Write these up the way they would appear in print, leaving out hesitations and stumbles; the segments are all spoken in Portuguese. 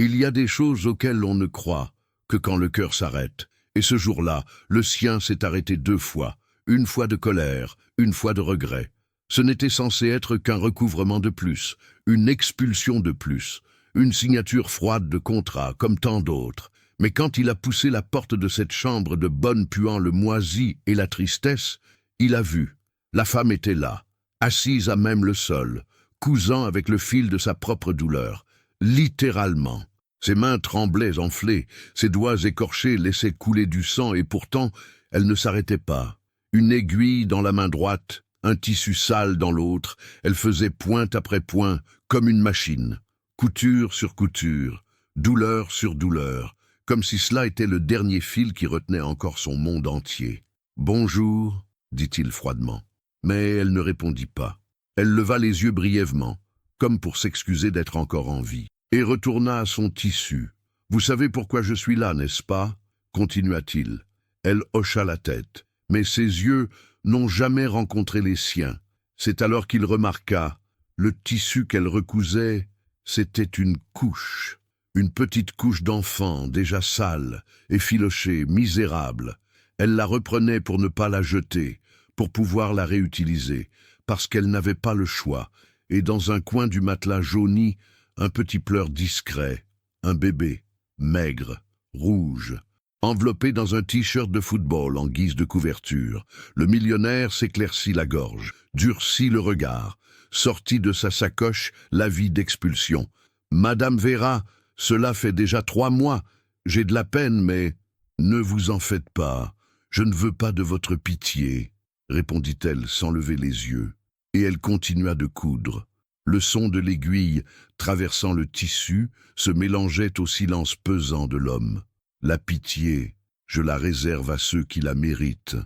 Il y a des choses auxquelles on ne croit que quand le cœur s'arrête. Et ce jour-là, le sien s'est arrêté 2 fois, une fois de colère, une fois de regret. Ce n'était censé être qu'un recouvrement de plus, une expulsion de plus, une signature froide de contrat, comme tant d'autres. Mais quand il a poussé la porte de cette chambre de bonne puant le moisi et la tristesse, il a vu. La femme était là, assise à même le sol, cousant avec le fil de sa propre douleur, littéralement. Ses mains tremblaient enflées, ses doigts écorchés laissaient couler du sang et pourtant, elle ne s'arrêtait pas. Une aiguille dans la main droite, un tissu sale dans l'autre, elle faisait point après point, comme une machine. Couture sur couture, douleur sur douleur, comme si cela était le dernier fil qui retenait encore son monde entier. « Bonjour », dit-il froidement. Mais elle ne répondit pas. Elle leva les yeux brièvement, comme pour s'excuser d'être encore en vie, et retourna à son tissu. « Vous savez pourquoi je suis là, n'est-ce pas ?» continua-t-il. Elle hocha la tête, mais ses yeux n'ont jamais rencontré les siens. C'est alors qu'il remarqua, le tissu qu'elle recousait, c'était une couche. Une petite couche d'enfant, déjà sale, effilochée, misérable. Elle la reprenait pour ne pas la jeter, pour pouvoir la réutiliser, parce qu'elle n'avait pas le choix, et dans un coin du matelas jauni, un petit pleur discret, un bébé, maigre, rouge. Enveloppé dans un t-shirt de football en guise de couverture, le millionnaire s'éclaircit la gorge, durcit le regard, sortit de sa sacoche l'avis d'expulsion. « Madame Vera, cela fait déjà 3 mois. J'ai de la peine, mais... » « Ne vous en faites pas. Je ne veux pas de votre pitié, » répondit-elle sans lever les yeux. Et elle continua de coudre. Le son de l'aiguille, traversant le tissu, se mélangeait au silence pesant de l'homme. La pitié, je la réserve à ceux qui la méritent.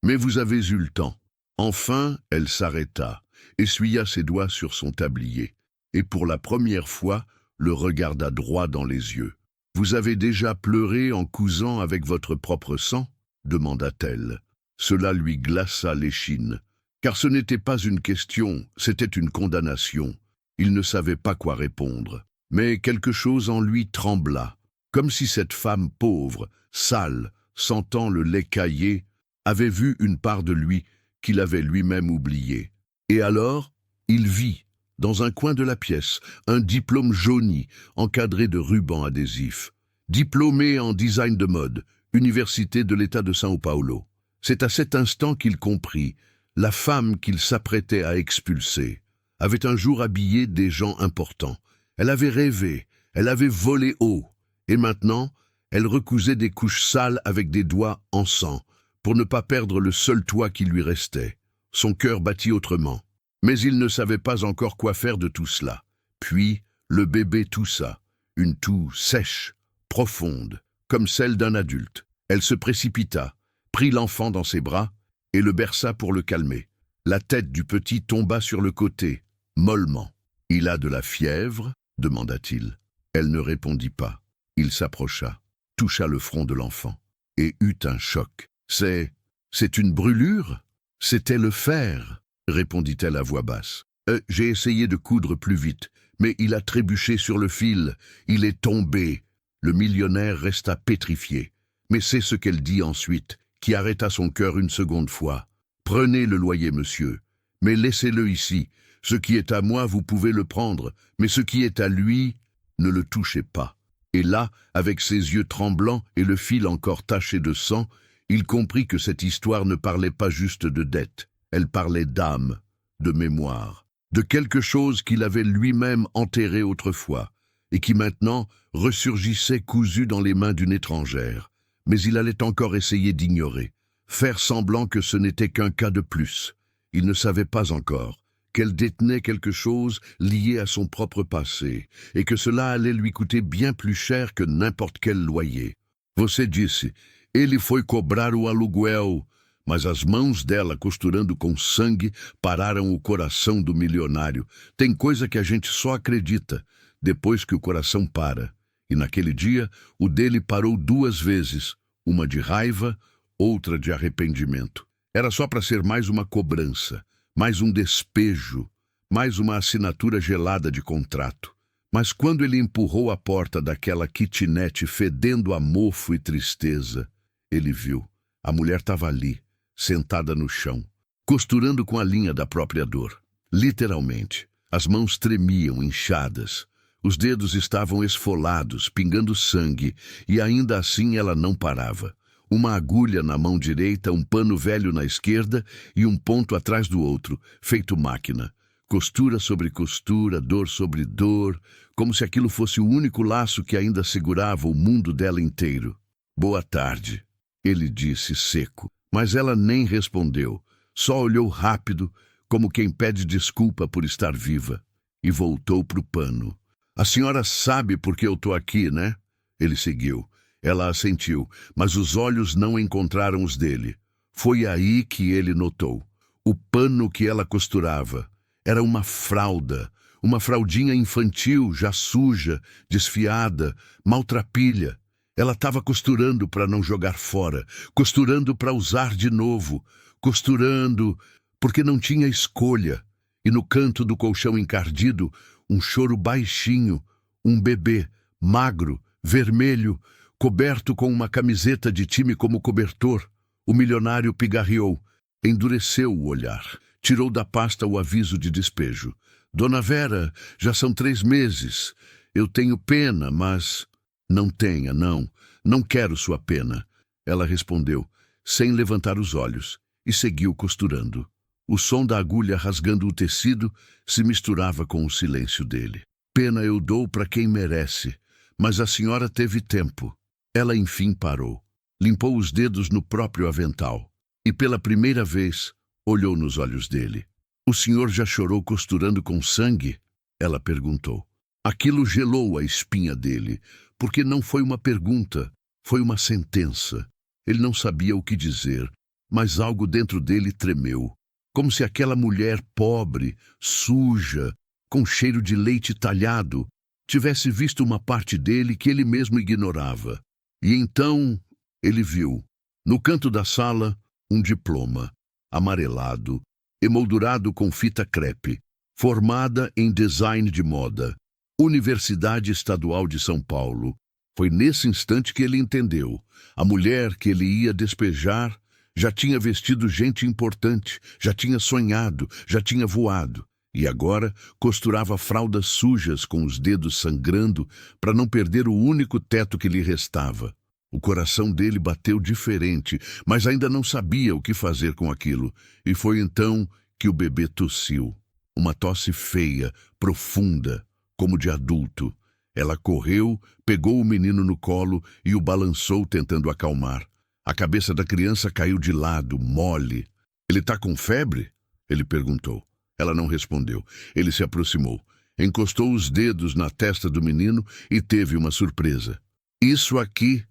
Mais vous avez eu le temps. Enfin, elle s'arrêta, essuya ses doigts sur son tablier, et pour la première fois, le regarda droit dans les yeux. « Vous avez déjà pleuré en cousant avec votre propre sang ?» demanda-t-elle. Cela lui glaça l'échine, car ce n'était pas une question, c'était une condamnation. Il ne savait pas quoi répondre, mais quelque chose en lui trembla, comme si cette femme pauvre, sale, sentant le lait caillé, avait vu une part de lui qu'il avait lui-même oubliée. Et alors, il vit, dans un coin de la pièce, un diplôme jauni, encadré de rubans adhésifs. Diplômé en design de mode, Université de l'État de São Paulo. C'est à cet instant qu'il comprit, la femme qu'il s'apprêtait à expulser avait un jour habillé des gens importants. Elle avait rêvé, elle avait volé haut, et maintenant, elle recousait des couches sales avec des doigts en sang, pour ne pas perdre le seul toit qui lui restait. Son cœur battit autrement. Mais il ne savait pas encore quoi faire de tout cela. Puis, le bébé toussa, une toux sèche, profonde, comme celle d'un adulte. Elle se précipita, prit l'enfant dans ses bras et le berça pour le calmer. La tête du petit tomba sur le côté, mollement. « Il a de la fièvre ?» demanda-t-il. Elle ne répondit pas. Il s'approcha, toucha le front de l'enfant et eut un choc. « C'est une brûlure ?» « C'était le fer », répondit-elle à voix basse. J'ai essayé de coudre plus vite, mais il a trébuché sur le fil. Il est tombé. » Le millionnaire resta pétrifié. Mais c'est ce qu'elle dit ensuite, qui arrêta son cœur une seconde fois. « Prenez le loyer, monsieur, mais laissez-le ici. Ce qui est à moi, vous pouvez le prendre, mais ce qui est à lui, ne le touchez pas. » Et là, avec ses yeux tremblants et le fil encore taché de sang, il comprit que cette histoire ne parlait pas juste de dette. Elle parlait d'âme, de mémoire, de quelque chose qu'il avait lui-même enterré autrefois, et qui maintenant ressurgissait cousu dans les mains d'une étrangère. Mais il allait encore essayer d'ignorer, faire semblant que ce n'était qu'un cas de plus. Il ne savait pas encore qu'elle détenait quelque chose lié à son propre passé, et que cela allait lui coûter bien plus cher que n'importe quel loyer. Você disse, ele foi cobrar o aluguel, mas as mãos dela, costurando com sangue, pararam o coração do milionário. Tem coisa que a gente só acredita depois que o coração para. E naquele dia, o dele parou 2 vezes, uma de raiva, outra de arrependimento. Era só para ser mais uma cobrança, mais um despejo, mais uma assinatura gelada de contrato. Mas quando ele empurrou a porta daquela kitnet fedendo a mofo e tristeza, ele viu. A mulher estava ali, sentada no chão, costurando com a linha da própria dor. Literalmente, as mãos tremiam, inchadas. Os dedos estavam esfolados, pingando sangue, e ainda assim ela não parava. Uma agulha na mão direita, um pano velho na esquerda e um ponto atrás do outro, feito máquina. Costura sobre costura, dor sobre dor, como se aquilo fosse o único laço que ainda segurava o mundo dela inteiro. "Boa tarde", ele disse seco, mas ela nem respondeu, só olhou rápido, como quem pede desculpa por estar viva, e voltou para o pano. "A senhora sabe por que eu estou aqui, né?" Ele seguiu. Ela assentiu, mas os olhos não encontraram os dele. Foi aí que ele notou. O pano que ela costurava era uma fralda, uma fraldinha infantil, já suja, desfiada, maltrapilha. Ela estava costurando para não jogar fora, costurando para usar de novo, costurando porque não tinha escolha. E no canto do colchão encardido, um choro baixinho, um bebê, magro, vermelho, coberto com uma camiseta de time como cobertor. O milionário pigarreou, endureceu o olhar, tirou da pasta o aviso de despejo. "Dona Vera, já são 3 meses. Eu tenho pena, mas..." "Não tenha, não. Não quero sua pena." Ela respondeu, sem levantar os olhos, e seguiu costurando. O som da agulha rasgando o tecido se misturava com o silêncio dele. "Pena eu dou para quem merece, mas a senhora teve tempo." Ela enfim parou, limpou os dedos no próprio avental e pela primeira vez olhou nos olhos dele. "O senhor já chorou costurando com sangue?" Ela perguntou. Aquilo gelou a espinha dele, porque não foi uma pergunta, foi uma sentença. Ele não sabia o que dizer, mas algo dentro dele tremeu, como se aquela mulher pobre, suja, com cheiro de leite talhado, tivesse visto uma parte dele que ele mesmo ignorava. E então ele viu, no canto da sala, um diploma, amarelado, emoldurado com fita crepe, formada em design de moda, Universidade Estadual de São Paulo. Foi nesse instante que ele entendeu. A mulher que ele ia despejar já tinha vestido gente importante, já tinha sonhado, já tinha voado. E agora costurava fraldas sujas com os dedos sangrando para não perder o único teto que lhe restava. O coração dele bateu diferente, mas ainda não sabia o que fazer com aquilo. E foi então que o bebê tossiu. Uma tosse feia, profunda, como de adulto. Ela correu, pegou o menino no colo e o balançou tentando acalmar. A cabeça da criança caiu de lado, mole. "Ele está com febre?" ele perguntou. Ela não respondeu. Ele se aproximou, encostou os dedos na testa do menino e teve uma surpresa. Isso aqui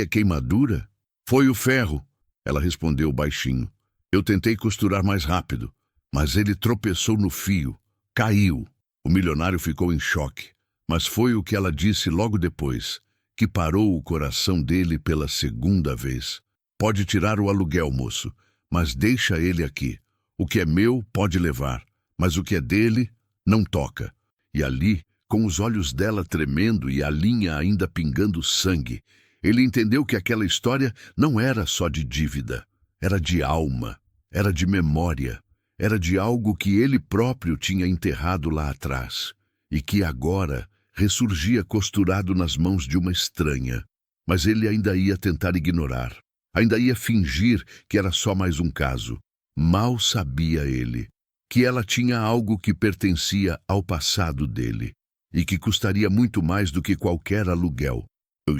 é queimadura?" "Foi o ferro", ela respondeu baixinho. "Eu tentei costurar mais rápido, mas ele tropeçou no fio, caiu." O milionário ficou em choque, mas foi o que ela disse logo depois, que parou o coração dele pela segunda vez. "Pode tirar o aluguel, moço, mas deixa ele aqui. O que é meu pode levar, mas o que é dele, não toca." E ali, com os olhos dela tremendo e a linha ainda pingando sangue, ele entendeu que aquela história não era só de dívida, era de alma, era de memória, era de algo que ele próprio tinha enterrado lá atrás, e que agora ressurgia costurado nas mãos de uma estranha. Mas ele ainda ia tentar ignorar, ainda ia fingir que era só mais um caso. Mal sabia ele que ela tinha algo que pertencia ao passado dele e que custaria muito mais do que qualquer aluguel.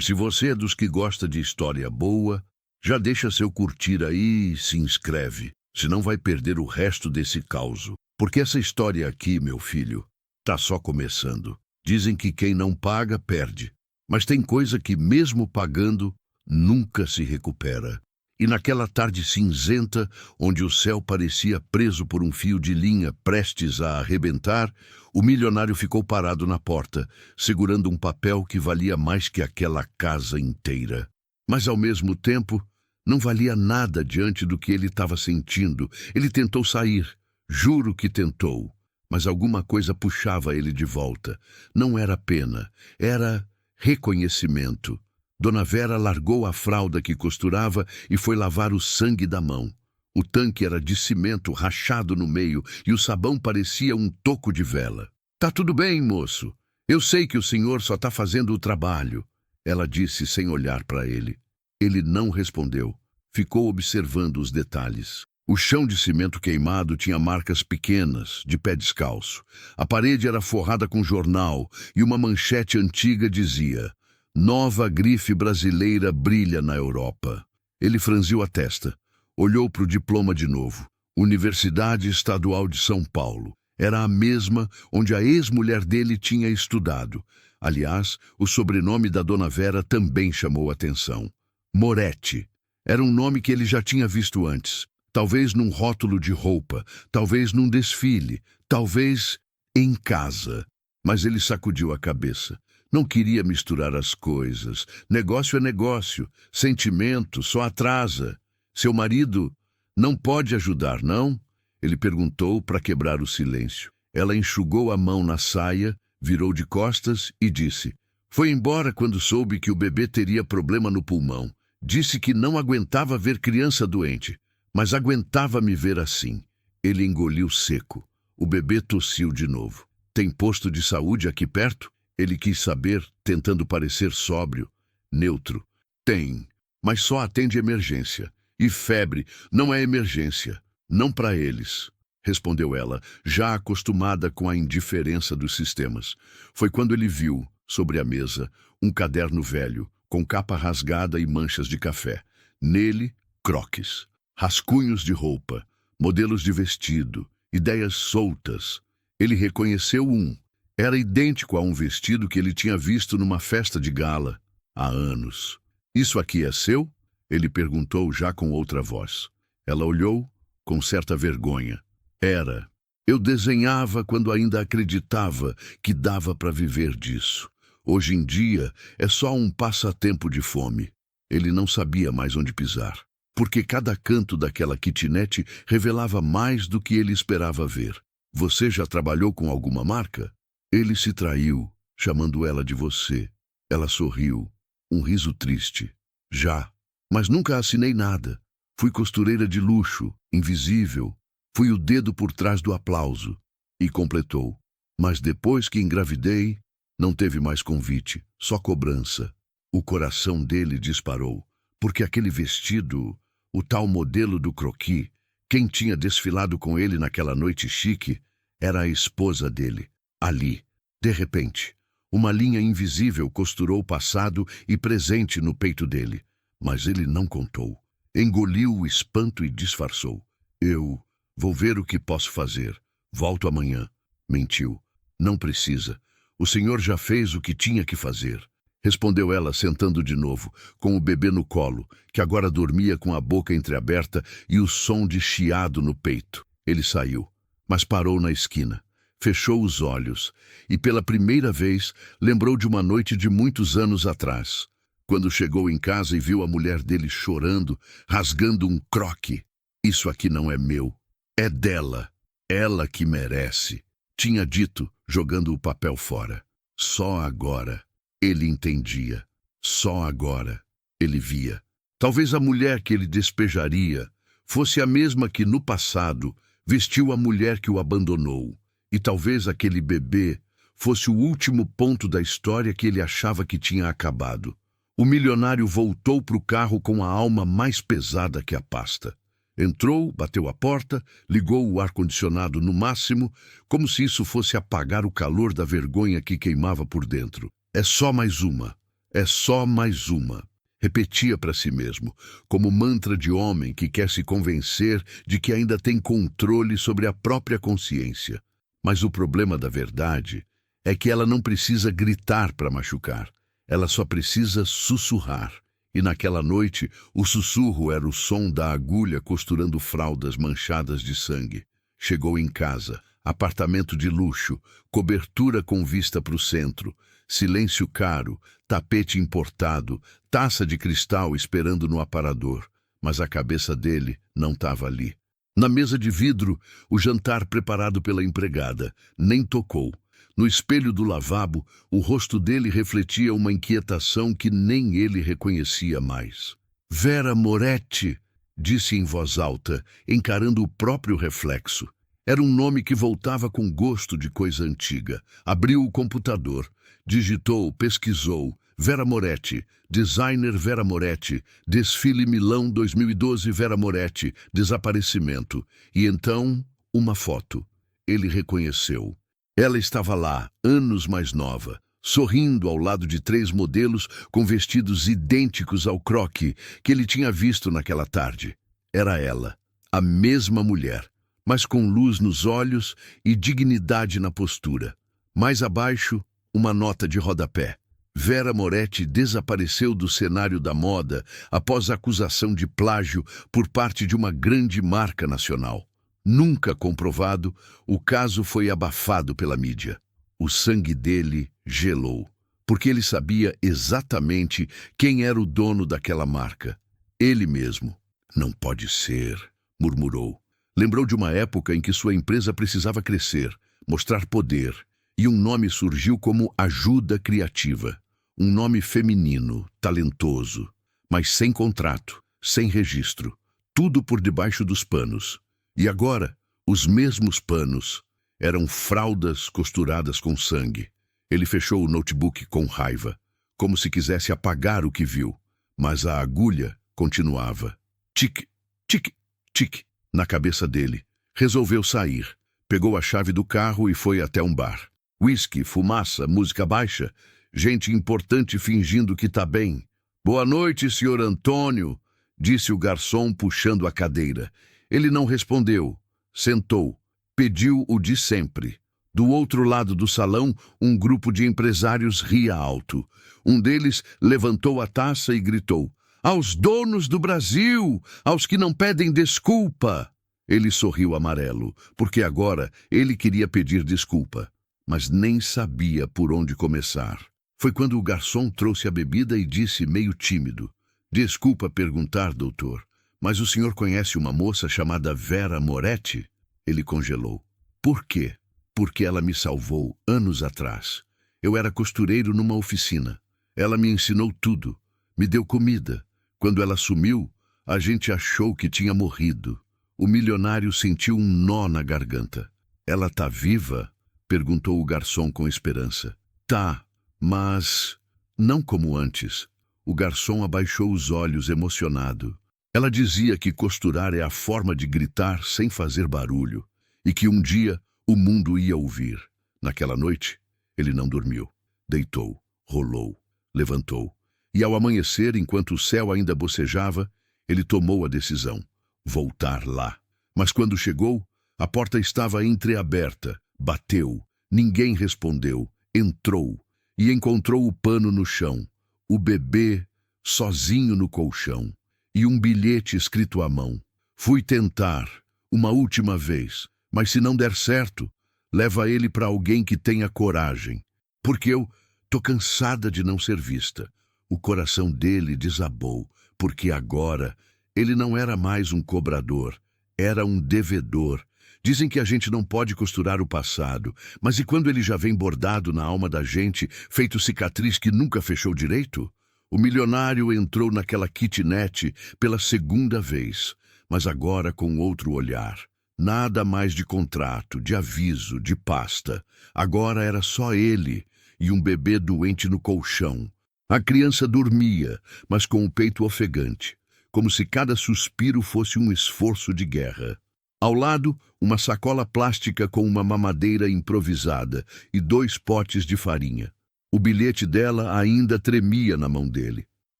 Se você é dos que gosta de história boa, já deixa seu curtir aí e se inscreve, senão vai perder o resto desse causo. Porque essa história aqui, meu filho, tá só começando. Dizem que quem não paga, perde. Mas tem coisa que, mesmo pagando, nunca se recupera. E naquela tarde cinzenta, onde o céu parecia preso por um fio de linha prestes a arrebentar, o milionário ficou parado na porta, segurando um papel que valia mais que aquela casa inteira. Mas, ao mesmo tempo, não valia nada diante do que ele estava sentindo. Ele tentou sair, juro que tentou, mas alguma coisa puxava ele de volta. Não era pena, era reconhecimento. Dona Vera largou a fralda que costurava e foi lavar o sangue da mão. O tanque era de cimento rachado no meio e o sabão parecia um toco de vela. "Tá tudo bem, moço. Eu sei que o senhor só está fazendo o trabalho", ela disse sem olhar para ele. Ele não respondeu. Ficou observando os detalhes. O chão de cimento queimado tinha marcas pequenas, de pé descalço. A parede era forrada com jornal e uma manchete antiga dizia: "Nova grife brasileira brilha na Europa". Ele franziu a testa. Olhou para o diploma de novo. Universidade Estadual de São Paulo. Era a mesma onde a ex-mulher dele tinha estudado. Aliás, o sobrenome da Dona Vera também chamou atenção. Moretti. Era um nome que ele já tinha visto antes. Talvez num rótulo de roupa, talvez num desfile, talvez em casa. Mas ele sacudiu a cabeça. Não queria misturar as coisas. Negócio é negócio. Sentimento só atrasa. Seu marido não pode ajudar, não? Ele perguntou para quebrar o silêncio. Ela enxugou a mão na saia, virou de costas e disse: "Foi embora quando soube que o bebê teria problema no pulmão. Disse que não aguentava ver criança doente, mas aguentava me ver assim." Ele engoliu seco. O bebê tossiu de novo. "Tem posto de saúde aqui perto?" Ele quis saber, tentando parecer sóbrio. Neutro. "Tem, mas só atende emergência. E febre não é emergência. Não para eles", respondeu ela, já acostumada com a indiferença dos sistemas. Foi quando ele viu, sobre a mesa, um caderno velho, com capa rasgada e manchas de café. Nele, croques, rascunhos de roupa, modelos de vestido, ideias soltas. Ele reconheceu um. Era idêntico a um vestido que ele tinha visto numa festa de gala há anos. "Isso aqui é seu?" Ele perguntou já com outra voz. Ela olhou com certa vergonha. "Era. Eu desenhava quando ainda acreditava que dava para viver disso. Hoje em dia é só um passatempo de fome." Ele não sabia mais onde pisar, porque cada canto daquela kitnet revelava mais do que ele esperava ver. "Você já trabalhou com alguma marca?" Ele se traiu, chamando ela de você. Ela sorriu, um riso triste. "Já. Mas nunca assinei nada. Fui costureira de luxo, invisível. Fui o dedo por trás do aplauso." E completou: "Mas depois que engravidei, não teve mais convite, só cobrança." O coração dele disparou, porque aquele vestido, o tal modelo do croquis, quem tinha desfilado com ele naquela noite chique, era a esposa dele, ali. De repente, uma linha invisível costurou passado e presente no peito dele. Mas ele não contou. Engoliu o espanto e disfarçou. "Eu vou ver o que posso fazer. Volto amanhã." Mentiu. "Não precisa. O senhor já fez o que tinha que fazer", respondeu ela, sentando de novo, com o bebê no colo, que agora dormia com a boca entreaberta e o som de chiado no peito. Ele saiu, mas parou na esquina. Fechou os olhos e, pela primeira vez, lembrou de uma noite de muitos anos atrás, quando chegou em casa e viu a mulher dele chorando, rasgando um croque. "Isso aqui não é meu. É dela. Ela que merece", tinha dito, jogando o papel fora. Só agora ele entendia. Só agora ele via. Talvez a mulher que ele despejaria fosse a mesma que, no passado, vestiu a mulher que o abandonou. E talvez aquele bebê fosse o último ponto da história que ele achava que tinha acabado. O milionário voltou para o carro com a alma mais pesada que a pasta. Entrou, bateu a porta, ligou o ar-condicionado no máximo, como se isso fosse apagar o calor da vergonha que queimava por dentro. "É só mais uma. É só mais uma." Repetia para si mesmo, como mantra de homem que quer se convencer de que ainda tem controle sobre a própria consciência. Mas o problema da verdade é que ela não precisa gritar para machucar. Ela só precisa sussurrar. E naquela noite, o sussurro era o som da agulha costurando fraldas manchadas de sangue. Chegou em casa, apartamento de luxo, cobertura com vista para o centro, silêncio caro, tapete importado, taça de cristal esperando no aparador. Mas a cabeça dele não estava ali. Na mesa de vidro, o jantar preparado pela empregada. Nem tocou. No espelho do lavabo, o rosto dele refletia uma inquietação que nem ele reconhecia mais. Vera Moretti, disse em voz alta, encarando o próprio reflexo. Era um nome que voltava com gosto de coisa antiga. Abriu o computador, digitou, pesquisou. Vera Moretti, designer Vera Moretti, desfile Milão 2012 Vera Moretti, desaparecimento. E então, uma foto. Ele reconheceu. Ela estava lá, anos mais nova, sorrindo ao lado de 3 modelos com vestidos idênticos ao croque que ele tinha visto naquela tarde. Era ela, a mesma mulher, mas com luz nos olhos e dignidade na postura. Mais abaixo, uma nota de rodapé. Vera Moretti desapareceu do cenário da moda após a acusação de plágio por parte de uma grande marca nacional. Nunca comprovado, o caso foi abafado pela mídia. O sangue dele gelou, porque ele sabia exatamente quem era o dono daquela marca. Ele mesmo. Não pode ser, murmurou. Lembrou de uma época em que sua empresa precisava crescer, mostrar poder, e um nome surgiu como Ajuda Criativa. Um nome feminino, talentoso, mas sem contrato, sem registro, tudo por debaixo dos panos. E agora, os mesmos panos eram fraldas costuradas com sangue. Ele fechou o notebook com raiva, como se quisesse apagar o que viu, mas a agulha continuava. Tic, tic, tic, na cabeça dele. Resolveu sair, pegou a chave do carro e foi até um bar. Whisky, fumaça, música baixa, gente importante fingindo que tá bem. Boa noite, senhor Antônio, disse o garçom puxando a cadeira. Ele não respondeu. Sentou. Pediu o de sempre. Do outro lado do salão, um grupo de empresários ria alto. Um deles levantou a taça e gritou: "Aos donos do Brasil! Aos que não pedem desculpa!" Ele sorriu amarelo, porque agora ele queria pedir desculpa, mas nem sabia por onde começar. Foi quando o garçom trouxe a bebida e disse meio tímido: "Desculpa perguntar, doutor, mas o senhor conhece uma moça chamada Vera Moretti?" Ele congelou. "Por quê?" "Porque ela me salvou anos atrás. Eu era costureiro numa oficina. Ela me ensinou tudo, me deu comida. Quando ela sumiu, a gente achou que tinha morrido." O milionário sentiu um nó na garganta. "Ela tá viva?" perguntou o garçom com esperança. "Tá. Mas não como antes." O garçom abaixou os olhos, emocionado. Ela dizia que costurar é a forma de gritar sem fazer barulho, e que um dia o mundo ia ouvir. Naquela noite, ele não dormiu. Deitou, rolou, levantou. E ao amanhecer, enquanto o céu ainda bocejava, ele tomou a decisão: voltar lá. Mas quando chegou, a porta estava entreaberta. Bateu. Ninguém respondeu. Entrou. E encontrou o pano no chão, o bebê sozinho no colchão, e um bilhete escrito à mão. "Fui tentar, uma última vez, mas se não der certo, leva ele para alguém que tenha coragem, porque eu tô cansada de não ser vista." O coração dele desabou, porque agora ele não era mais um cobrador, era um devedor. Dizem que a gente não pode costurar o passado, mas e quando ele já vem bordado na alma da gente, feito cicatriz que nunca fechou direito? O milionário entrou naquela kitnet pela segunda vez, mas agora com outro olhar. Nada mais de contrato, de aviso, de pasta. Agora era só ele e um bebê doente no colchão. A criança dormia, mas com o peito ofegante, como se cada suspiro fosse um esforço de guerra. Ao lado, uma sacola plástica com uma mamadeira improvisada e 2 potes de farinha. O bilhete dela ainda tremia na mão dele.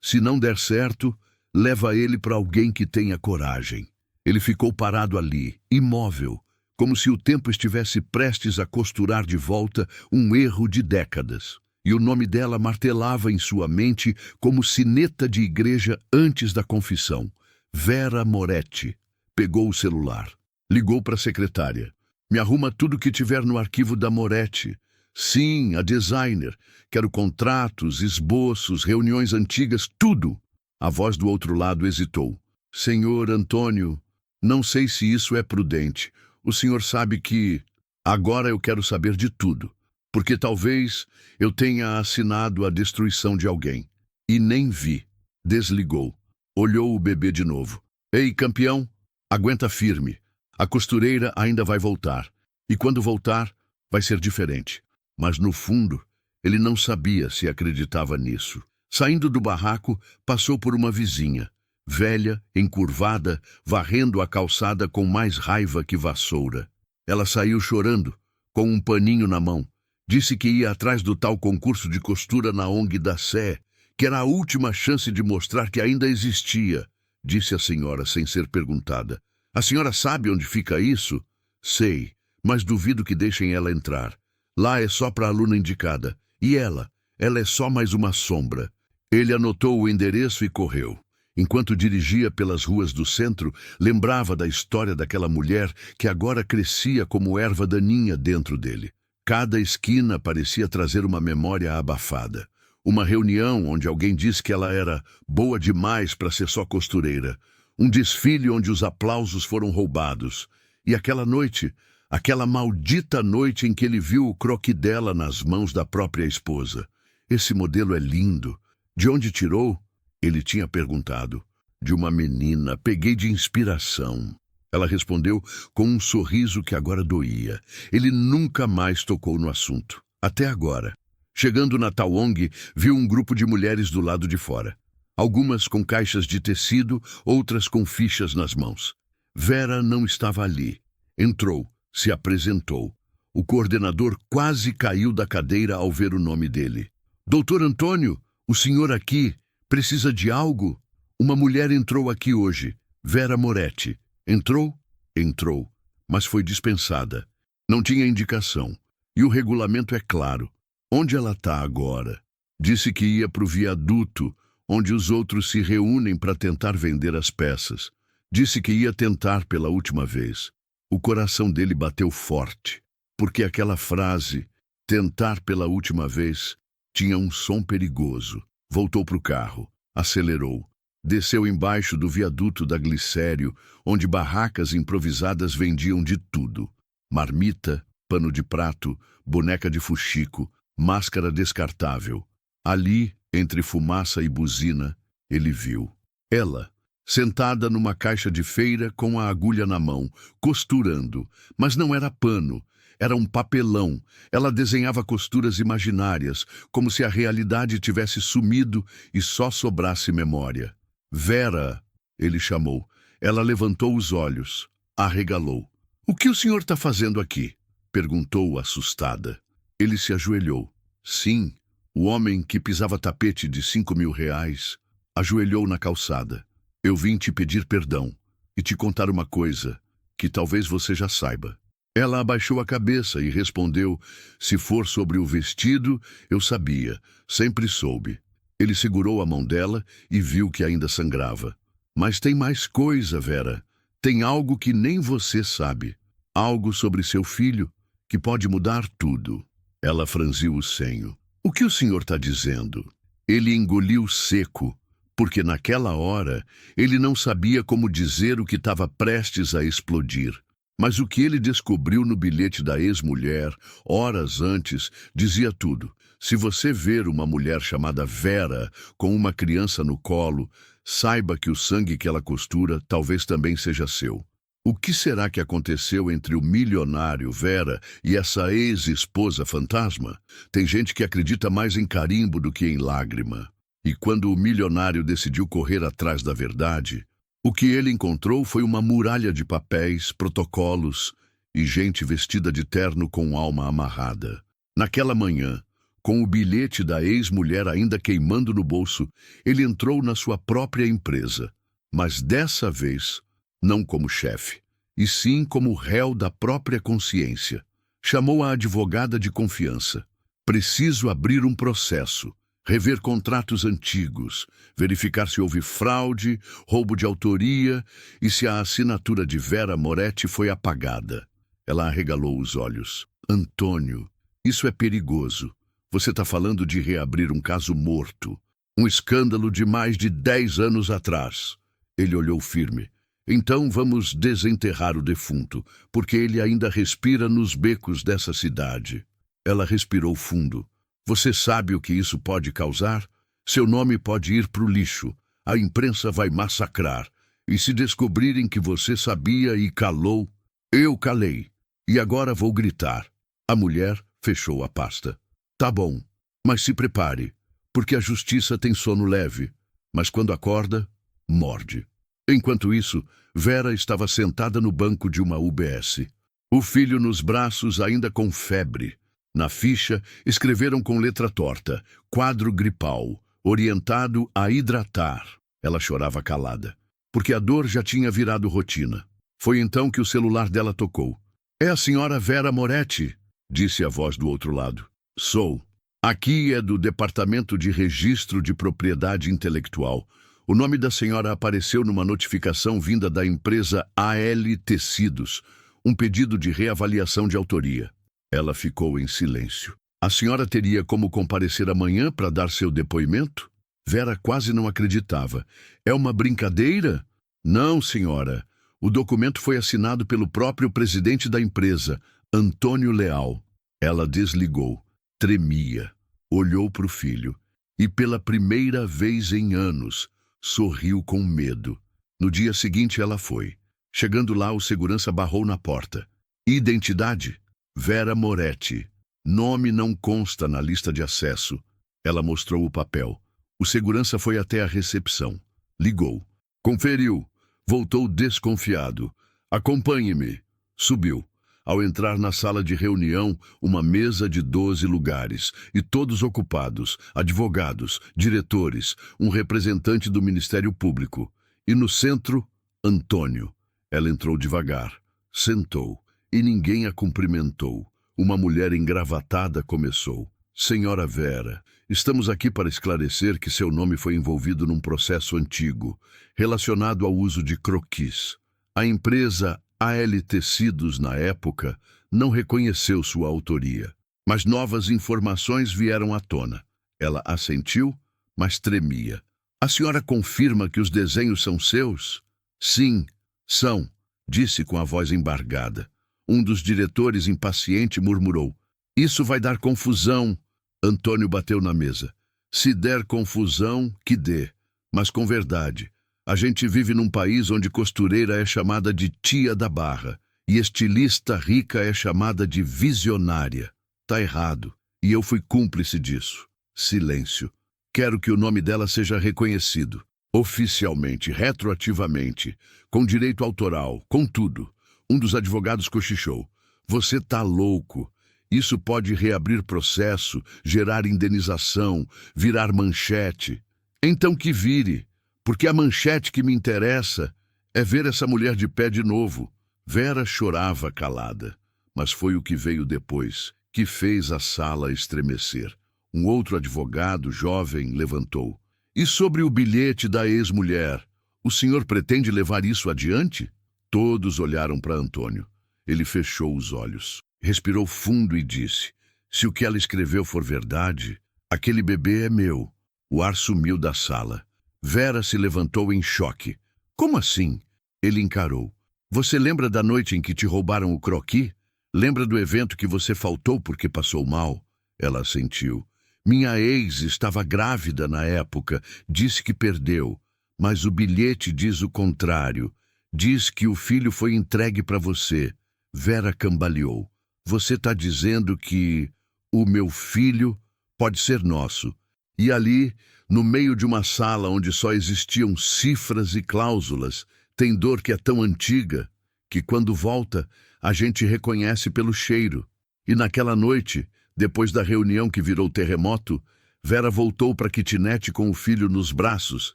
"Se não der certo, leva ele para alguém que tenha coragem." Ele ficou parado ali, imóvel, como se o tempo estivesse prestes a costurar de volta um erro de décadas. E o nome dela martelava em sua mente como sineta de igreja antes da confissão: Vera Moretti. Pegou o celular. Ligou para a secretária. "Me arruma tudo que tiver no arquivo da Moretti." "Sim, a designer. Quero contratos, esboços, reuniões antigas, tudo." A voz do outro lado hesitou. "Senhor Antônio, Não sei se isso é prudente. O senhor sabe que agora eu quero saber de tudo, porque talvez eu tenha assinado a destruição de alguém. E nem vi. Desligou. Olhou o bebê de novo. Ei, campeão, aguenta firme. A costureira ainda vai voltar. E quando voltar, vai ser diferente. Mas no fundo, ele não sabia se acreditava nisso. Saindo do barraco, passou por uma vizinha, velha, encurvada, varrendo a calçada com mais raiva que vassoura. Ela saiu chorando, com um paninho na mão. Disse que ia atrás do tal concurso de costura na ONG da Sé, que era a última chance de mostrar que ainda existia, disse a senhora sem ser perguntada. A senhora sabe onde fica isso? Sei, mas duvido que deixem ela entrar. Lá é só para a aluna indicada. E ela é só mais uma sombra. Ele anotou o endereço e correu. Enquanto dirigia pelas ruas do centro, lembrava da história daquela mulher que agora crescia como erva daninha dentro dele. Cada esquina parecia trazer uma memória abafada. Uma reunião onde alguém disse que ela era boa demais para ser só costureira. Um desfile onde os aplausos foram roubados. E aquela noite, aquela maldita noite em que ele viu o croquis dela nas mãos da própria esposa. Esse modelo é lindo. De onde tirou? Ele tinha perguntado. De uma menina. Peguei de inspiração. Ela respondeu com um sorriso que agora doía. Ele nunca mais tocou no assunto. Até agora. Chegando na tal ONG, viu um grupo de mulheres do lado de fora. Algumas com caixas de tecido, outras com fichas nas mãos. Vera não estava ali. Entrou, se apresentou. O coordenador quase caiu da cadeira ao ver o nome dele. Doutor Antônio, o senhor aqui precisa de algo? Uma mulher entrou aqui hoje, Vera Moretti. Entrou? Entrou, mas foi dispensada. Não tinha indicação. E o regulamento é claro. Onde ela está agora? Disse que ia para o viaduto, onde os outros se reúnem para tentar vender as peças. Disse que ia tentar pela última vez. O coração dele bateu forte, porque aquela frase, tentar pela última vez, tinha um som perigoso. Voltou para o carro, acelerou. Desceu embaixo do viaduto da Glicério, onde barracas improvisadas vendiam de tudo. Marmita, pano de prato, boneca de fuxico, máscara descartável. Ali, entre fumaça e buzina, ele viu. Ela, sentada numa caixa de feira com a agulha na mão, costurando. Mas não era pano, era um papelão. Ela desenhava costuras imaginárias, como se a realidade tivesse sumido e só sobrasse memória. Vera, ele chamou. Ela levantou os olhos, arregalou. O que o senhor está fazendo aqui? Perguntou, assustada. Ele se ajoelhou. Sim, o homem que pisava tapete de R$ 5.000 ajoelhou na calçada. Eu vim te pedir perdão e te contar uma coisa que talvez você já saiba. Ela abaixou a cabeça e respondeu, se for sobre o vestido, eu sabia, sempre soube. Ele segurou a mão dela e viu que ainda sangrava. Mas tem mais coisa, Vera. Tem algo que nem você sabe. Algo sobre seu filho que pode mudar tudo. Ela franziu o senho. O que o senhor está dizendo? Ele engoliu seco, porque naquela hora ele não sabia como dizer o que estava prestes a explodir. Mas o que ele descobriu no bilhete da ex-mulher, horas antes, dizia tudo. Se você ver uma mulher chamada Vera com uma criança no colo, saiba que o sangue que ela costura talvez também seja seu. O que será que aconteceu entre o milionário Vera e essa ex-esposa fantasma? Tem gente que acredita mais em carimbo do que em lágrima. E quando o milionário decidiu correr atrás da verdade, o que ele encontrou foi uma muralha de papéis, protocolos e gente vestida de terno com alma amarrada. Naquela manhã, com o bilhete da ex-mulher ainda queimando no bolso, ele entrou na sua própria empresa, mas dessa vez não como chefe, e sim como réu da própria consciência. Chamou a advogada de confiança. Preciso abrir um processo, rever contratos antigos, verificar se houve fraude, roubo de autoria e se a assinatura de Vera Moretti foi apagada. Ela arregalou os olhos. Antônio, isso é perigoso. Você está falando de reabrir um caso morto. Um escândalo de mais de 10 anos atrás. Ele olhou firme. Então vamos desenterrar o defunto, porque ele ainda respira nos becos dessa cidade. Ela respirou fundo. Você sabe o que isso pode causar? Seu nome pode ir para o lixo. A imprensa vai massacrar. E se descobrirem que você sabia e calou, eu calei. E agora vou gritar. A mulher fechou a pasta. Tá bom, mas se prepare, porque a justiça tem sono leve, mas quando acorda, morde. Enquanto isso, Vera estava sentada no banco de uma UBS. O filho nos braços, ainda com febre. Na ficha, escreveram com letra torta, quadro gripal, orientado a hidratar. Ela chorava calada, porque a dor já tinha virado rotina. Foi então que o celular dela tocou. É a senhora Vera Moretti, disse a voz do outro lado. Sou. Aqui é do Departamento de Registro de Propriedade Intelectual. O nome da senhora apareceu numa notificação vinda da empresa AL Tecidos, um pedido de reavaliação de autoria. Ela ficou em silêncio. A senhora teria como comparecer amanhã para dar seu depoimento? Vera quase não acreditava. É uma brincadeira? Não, senhora. O documento foi assinado pelo próprio presidente da empresa, Antônio Leal. Ela desligou, tremia, olhou para o filho e, pela primeira vez em anos, sorriu com medo. No dia seguinte ela foi. Chegando lá, o segurança barrou na porta. Identidade? Vera Moretti. Nome não consta na lista de acesso. Ela mostrou o papel. O segurança foi até a recepção. Ligou. Conferiu. Voltou desconfiado. Acompanhe-me. Subiu. Ao entrar na sala de reunião, uma mesa de 12 lugares, e todos ocupados, advogados, diretores, um representante do Ministério Público. E no centro, Antônio. Ela entrou devagar, sentou, e ninguém a cumprimentou. Uma mulher engravatada começou. Senhora Vera, estamos aqui para esclarecer que seu nome foi envolvido num processo antigo, relacionado ao uso de croquis. A empresa AL Tecidos, na época, não reconheceu sua autoria, mas novas informações vieram à tona. Ela assentiu, mas tremia. A senhora confirma que os desenhos são seus? Sim, são, disse com a voz embargada. Um dos diretores, impaciente, murmurou. Isso vai dar confusão. Antônio bateu na mesa. Se der confusão, que dê, mas com verdade. A gente vive num país onde costureira é chamada de tia da barra e estilista rica é chamada de visionária. Tá errado, e eu fui cúmplice disso. Silêncio. Quero que o nome dela seja reconhecido, oficialmente, retroativamente, com direito autoral, com tudo. Um dos advogados cochichou. Você tá louco. Isso pode reabrir processo, gerar indenização, virar manchete. Então que vire. Porque a manchete que me interessa é ver essa mulher de pé de novo. Vera chorava calada, mas foi o que veio depois, que fez a sala estremecer. Um outro advogado, jovem, levantou. E sobre o bilhete da ex-mulher, o senhor pretende levar isso adiante? Todos olharam para Antônio. Ele fechou os olhos, respirou fundo e disse, se o que ela escreveu for verdade, aquele bebê é meu. O ar sumiu da sala. Vera se levantou em choque. Como assim? Ele encarou. Você lembra da noite em que te roubaram o croquis? Lembra do evento que você faltou porque passou mal? Ela assentiu. Minha ex estava grávida na época, disse que perdeu. Mas o bilhete diz o contrário. Diz que o filho foi entregue para você. Vera cambaleou. Você está dizendo que o meu filho pode ser nosso. E ali, no meio de uma sala onde só existiam cifras e cláusulas, tem dor que é tão antiga que, quando volta, a gente reconhece pelo cheiro. E naquela noite, depois da reunião que virou terremoto, Vera voltou para a kitnet com o filho nos braços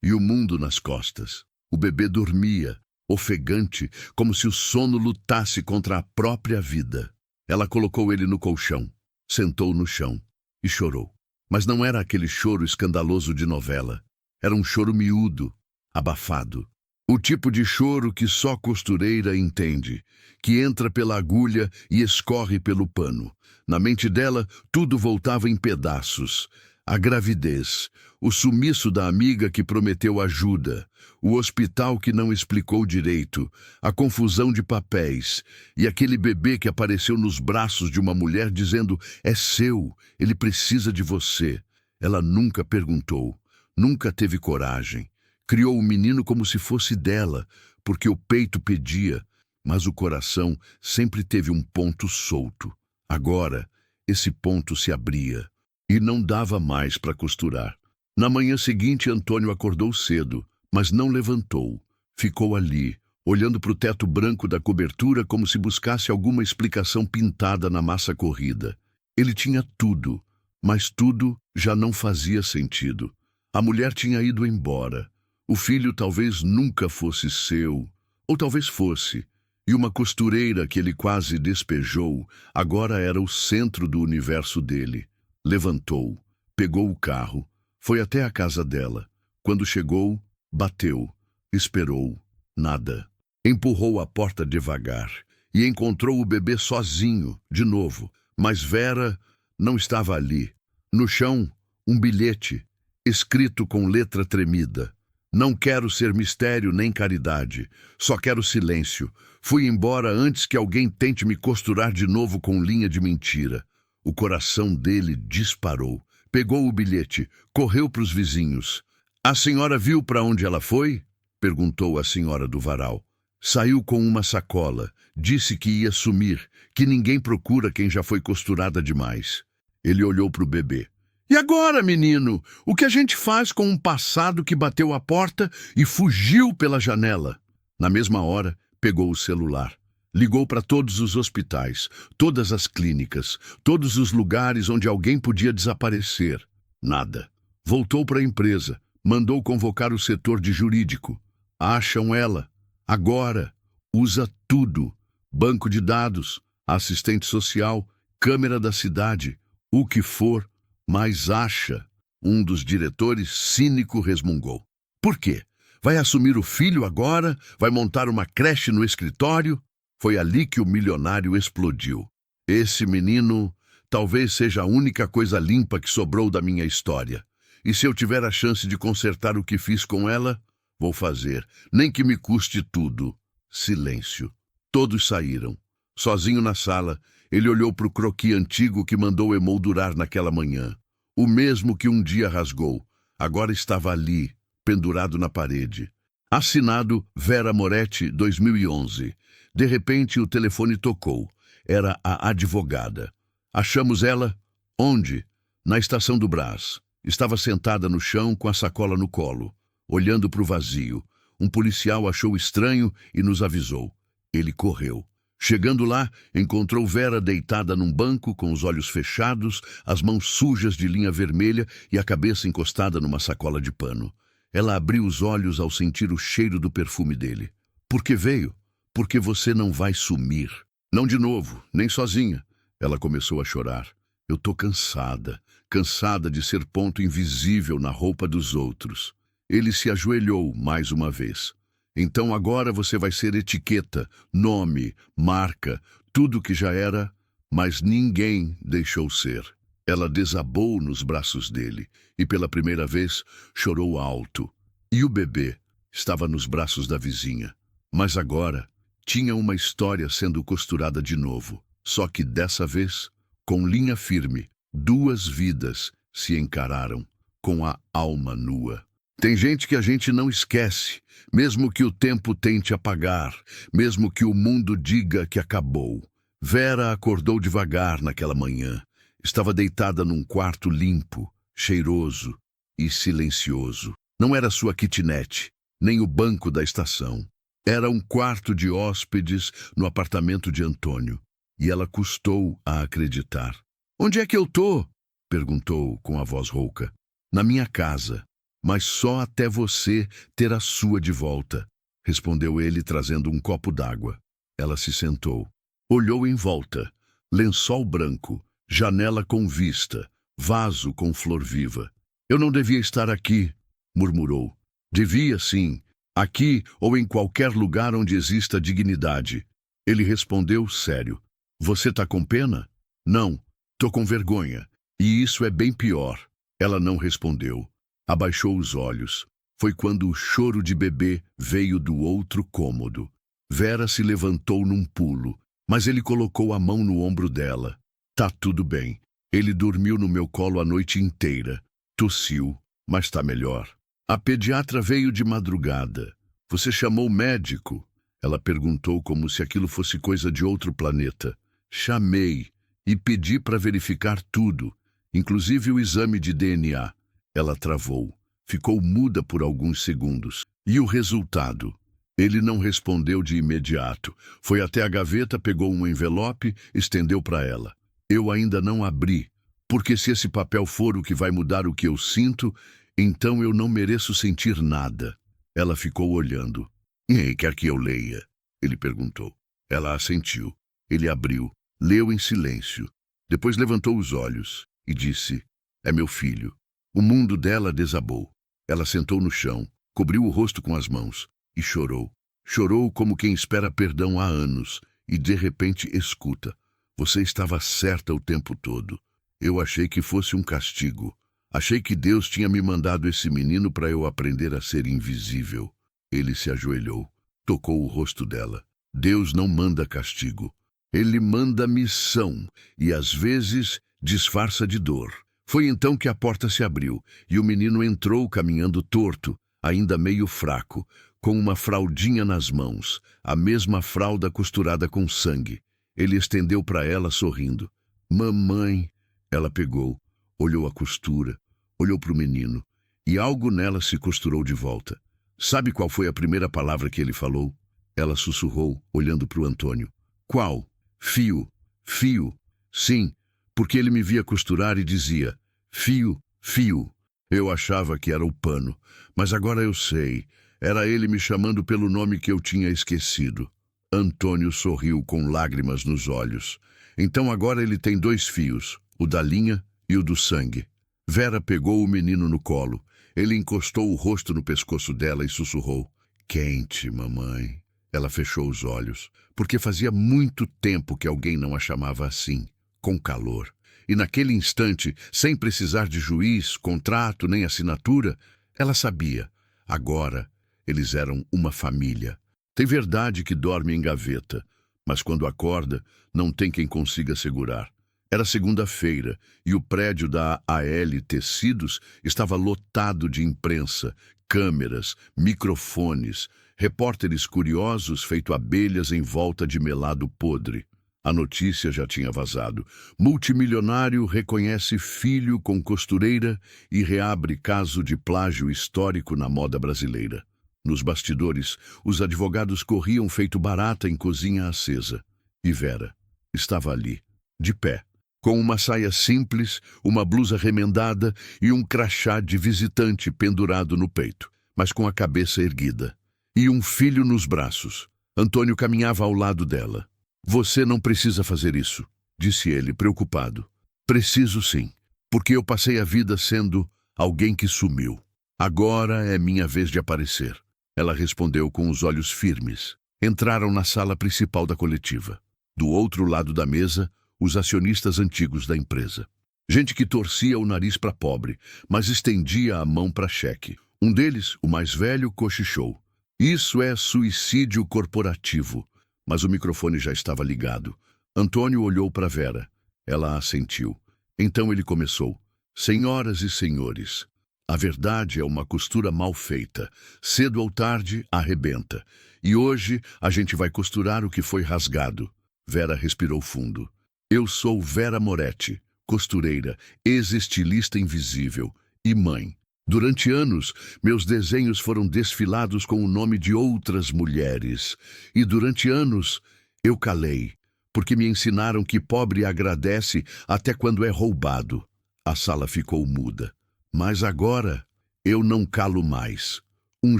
e o mundo nas costas. O bebê dormia, ofegante, como se o sono lutasse contra a própria vida. Ela colocou ele no colchão, sentou no chão e chorou. Mas não era aquele choro escandaloso de novela. Era um choro miúdo, abafado. O tipo de choro que só costureira entende, que entra pela agulha e escorre pelo pano. Na mente dela, tudo voltava em pedaços. A gravidez, o sumiço da amiga que prometeu ajuda, o hospital que não explicou direito, a confusão de papéis e aquele bebê que apareceu nos braços de uma mulher dizendo: é seu, ele precisa de você. Ela nunca perguntou, nunca teve coragem. Criou o menino como se fosse dela, porque o peito pedia, mas o coração sempre teve um ponto solto. Agora, esse ponto se abria e não dava mais para costurar. Na manhã seguinte, Antônio acordou cedo, mas não levantou. Ficou ali, olhando para o teto branco da cobertura como se buscasse alguma explicação pintada na massa corrida. Ele tinha tudo, mas tudo já não fazia sentido. A mulher tinha ido embora. O filho talvez nunca fosse seu, ou talvez fosse. E uma costureira que ele quase despejou, agora era o centro do universo dele. Levantou, pegou o carro, foi até a casa dela. Quando chegou, bateu, esperou, nada. Empurrou a porta devagar e encontrou o bebê sozinho, de novo. Mas Vera não estava ali. No chão, um bilhete, escrito com letra tremida. Não quero ser mistério nem caridade, só quero silêncio. Fui embora antes que alguém tente me costurar de novo com linha de mentira. O coração dele disparou. Pegou o bilhete, correu para os vizinhos. A senhora viu para onde ela foi? Perguntou a senhora do varal. Saiu com uma sacola, disse que ia sumir, que ninguém procura quem já foi costurada demais. Ele olhou para o bebê. E agora, menino, o que a gente faz com um passado que bateu a porta e fugiu pela janela? Na mesma hora, pegou o celular. Ligou para todos os hospitais, todas as clínicas, todos os lugares onde alguém podia desaparecer. Nada. Voltou para a empresa, mandou convocar o setor de jurídico. Acham ela. Agora. Usa tudo. Banco de dados, assistente social, câmera da cidade, o que for. Mas acha, um dos diretores cínico resmungou. Por quê? Vai assumir o filho agora? Vai montar uma creche no escritório? Foi ali que o milionário explodiu. Esse menino talvez seja a única coisa limpa que sobrou da minha história. E se eu tiver a chance de consertar o que fiz com ela, vou fazer, nem que me custe tudo. Silêncio. Todos saíram. Sozinho na sala, ele olhou para o croquis antigo que mandou emoldurar naquela manhã. O mesmo que um dia rasgou. Agora estava ali, pendurado na parede. Assinado Vera Moretti, 2011. De repente, o telefone tocou. Era a advogada. Achamos ela? Onde? Na estação do Brás. Estava sentada no chão com a sacola no colo, olhando para o vazio. Um policial achou estranho e nos avisou. Ele correu. Chegando lá, encontrou Vera deitada num banco, com os olhos fechados, as mãos sujas de linha vermelha e a cabeça encostada numa sacola de pano. Ela abriu os olhos ao sentir o cheiro do perfume dele. Por que veio? Porque você não vai sumir. Não de novo, nem sozinha. Ela começou a chorar. Eu tô cansada, cansada de ser ponto invisível na roupa dos outros. Ele se ajoelhou mais uma vez. Então agora você vai ser etiqueta, nome, marca, tudo que já era, mas ninguém deixou ser. Ela desabou nos braços dele e pela primeira vez chorou alto. E o bebê estava nos braços da vizinha. Mas agora tinha uma história sendo costurada de novo. Só que dessa vez, com linha firme, duas vidas se encararam com a alma nua. Tem gente que a gente não esquece, mesmo que o tempo tente apagar, mesmo que o mundo diga que acabou. Vera acordou devagar naquela manhã. Estava deitada num quarto limpo, cheiroso e silencioso. Não era sua kitnet, nem o banco da estação. Era um quarto de hóspedes no apartamento de Antônio. E ela custou a acreditar. Onde é que eu tô? Perguntou com a voz rouca. Na minha casa. Mas só até você ter a sua de volta, respondeu ele trazendo um copo d'água. Ela se sentou. Olhou em volta. Lençol branco, janela com vista, vaso com flor viva. Eu não devia estar aqui, murmurou. Devia sim, aqui ou em qualquer lugar onde exista dignidade. Ele respondeu sério. Você tá com pena? Não, tô com vergonha. E isso é bem pior. Ela não respondeu. Abaixou os olhos. Foi quando o choro de bebê veio do outro cômodo. Vera se levantou num pulo, mas ele colocou a mão no ombro dela. Tá tudo bem. Ele dormiu no meu colo a noite inteira. Tossiu, mas tá melhor. A pediatra veio de madrugada. Você chamou o médico? Ela perguntou como se aquilo fosse coisa de outro planeta. Chamei e pedi para verificar tudo, inclusive o exame de DNA. Ela travou. Ficou muda por alguns segundos. E o resultado? Ele não respondeu de imediato. Foi até a gaveta, pegou um envelope, estendeu para ela. Eu ainda não abri, porque se esse papel for o que vai mudar o que eu sinto, então eu não mereço sentir nada. Ela ficou olhando. E quer que eu leia? Ele perguntou. Ela assentiu. Ele abriu, leu em silêncio. Depois levantou os olhos e disse: é meu filho. O mundo dela desabou. Ela sentou no chão, cobriu o rosto com as mãos e chorou. Chorou como quem espera perdão há anos e de repente escuta. Você estava certa o tempo todo. Eu achei que fosse um castigo. Achei que Deus tinha me mandado esse menino para eu aprender a ser invisível. Ele se ajoelhou, tocou o rosto dela. Deus não manda castigo. Ele manda missão e às vezes disfarça de dor. Foi então que a porta se abriu e o menino entrou caminhando torto, ainda meio fraco, com uma fraldinha nas mãos, a mesma fralda costurada com sangue. Ele estendeu para ela sorrindo. Mamãe. Ela pegou, olhou a costura, olhou para o menino e algo nela se costurou de volta. Sabe qual foi a primeira palavra que ele falou? Ela sussurrou, olhando para o Antônio. Qual? Fio. Fio. Sim, porque ele me via costurar e dizia: fio, fio. Eu achava que era o pano, mas agora eu sei. Era ele me chamando pelo nome que eu tinha esquecido. Antônio sorriu com lágrimas nos olhos. Então agora ele tem 2 fios, o da linha e o do sangue. Vera pegou o menino no colo. Ele encostou o rosto no pescoço dela e sussurrou: quente, mamãe. Ela fechou os olhos, porque fazia muito tempo que alguém não a chamava assim, com calor. E naquele instante, sem precisar de juiz, contrato nem assinatura, ela sabia. Agora, eles eram uma família. Tem verdade que dorme em gaveta, mas quando acorda, não tem quem consiga segurar. Era segunda-feira e o prédio da AL Tecidos estava lotado de imprensa, câmeras, microfones, repórteres curiosos feito abelhas em volta de melado podre. A notícia já tinha vazado. Multimilionário reconhece filho com costureira e reabre caso de plágio histórico na moda brasileira. Nos bastidores, os advogados corriam feito barata em cozinha acesa. E Vera estava ali, de pé, com uma saia simples, uma blusa remendada e um crachá de visitante pendurado no peito, mas com a cabeça erguida. E um filho nos braços. Antônio caminhava ao lado dela. Você não precisa fazer isso, disse ele, preocupado. Preciso sim, porque eu passei a vida sendo alguém que sumiu. Agora é minha vez de aparecer. Ela respondeu com os olhos firmes. Entraram na sala principal da coletiva. Do outro lado da mesa, os acionistas antigos da empresa. Gente que torcia o nariz para pobre, mas estendia a mão para cheque. Um deles, o mais velho, cochichou. Isso é suicídio corporativo. Mas o microfone já estava ligado. Antônio olhou para Vera. Ela assentiu. Então ele começou. Senhoras e senhores, a verdade é uma costura mal feita. Cedo ou tarde, arrebenta. E hoje a gente vai costurar o que foi rasgado. Vera respirou fundo. Eu sou Vera Moretti, costureira, ex-estilista invisível e mãe. Durante anos, meus desenhos foram desfilados com o nome de outras mulheres. E durante anos, eu calei, porque me ensinaram que pobre agradece até quando é roubado. A sala ficou muda. Mas agora, eu não calo mais. Um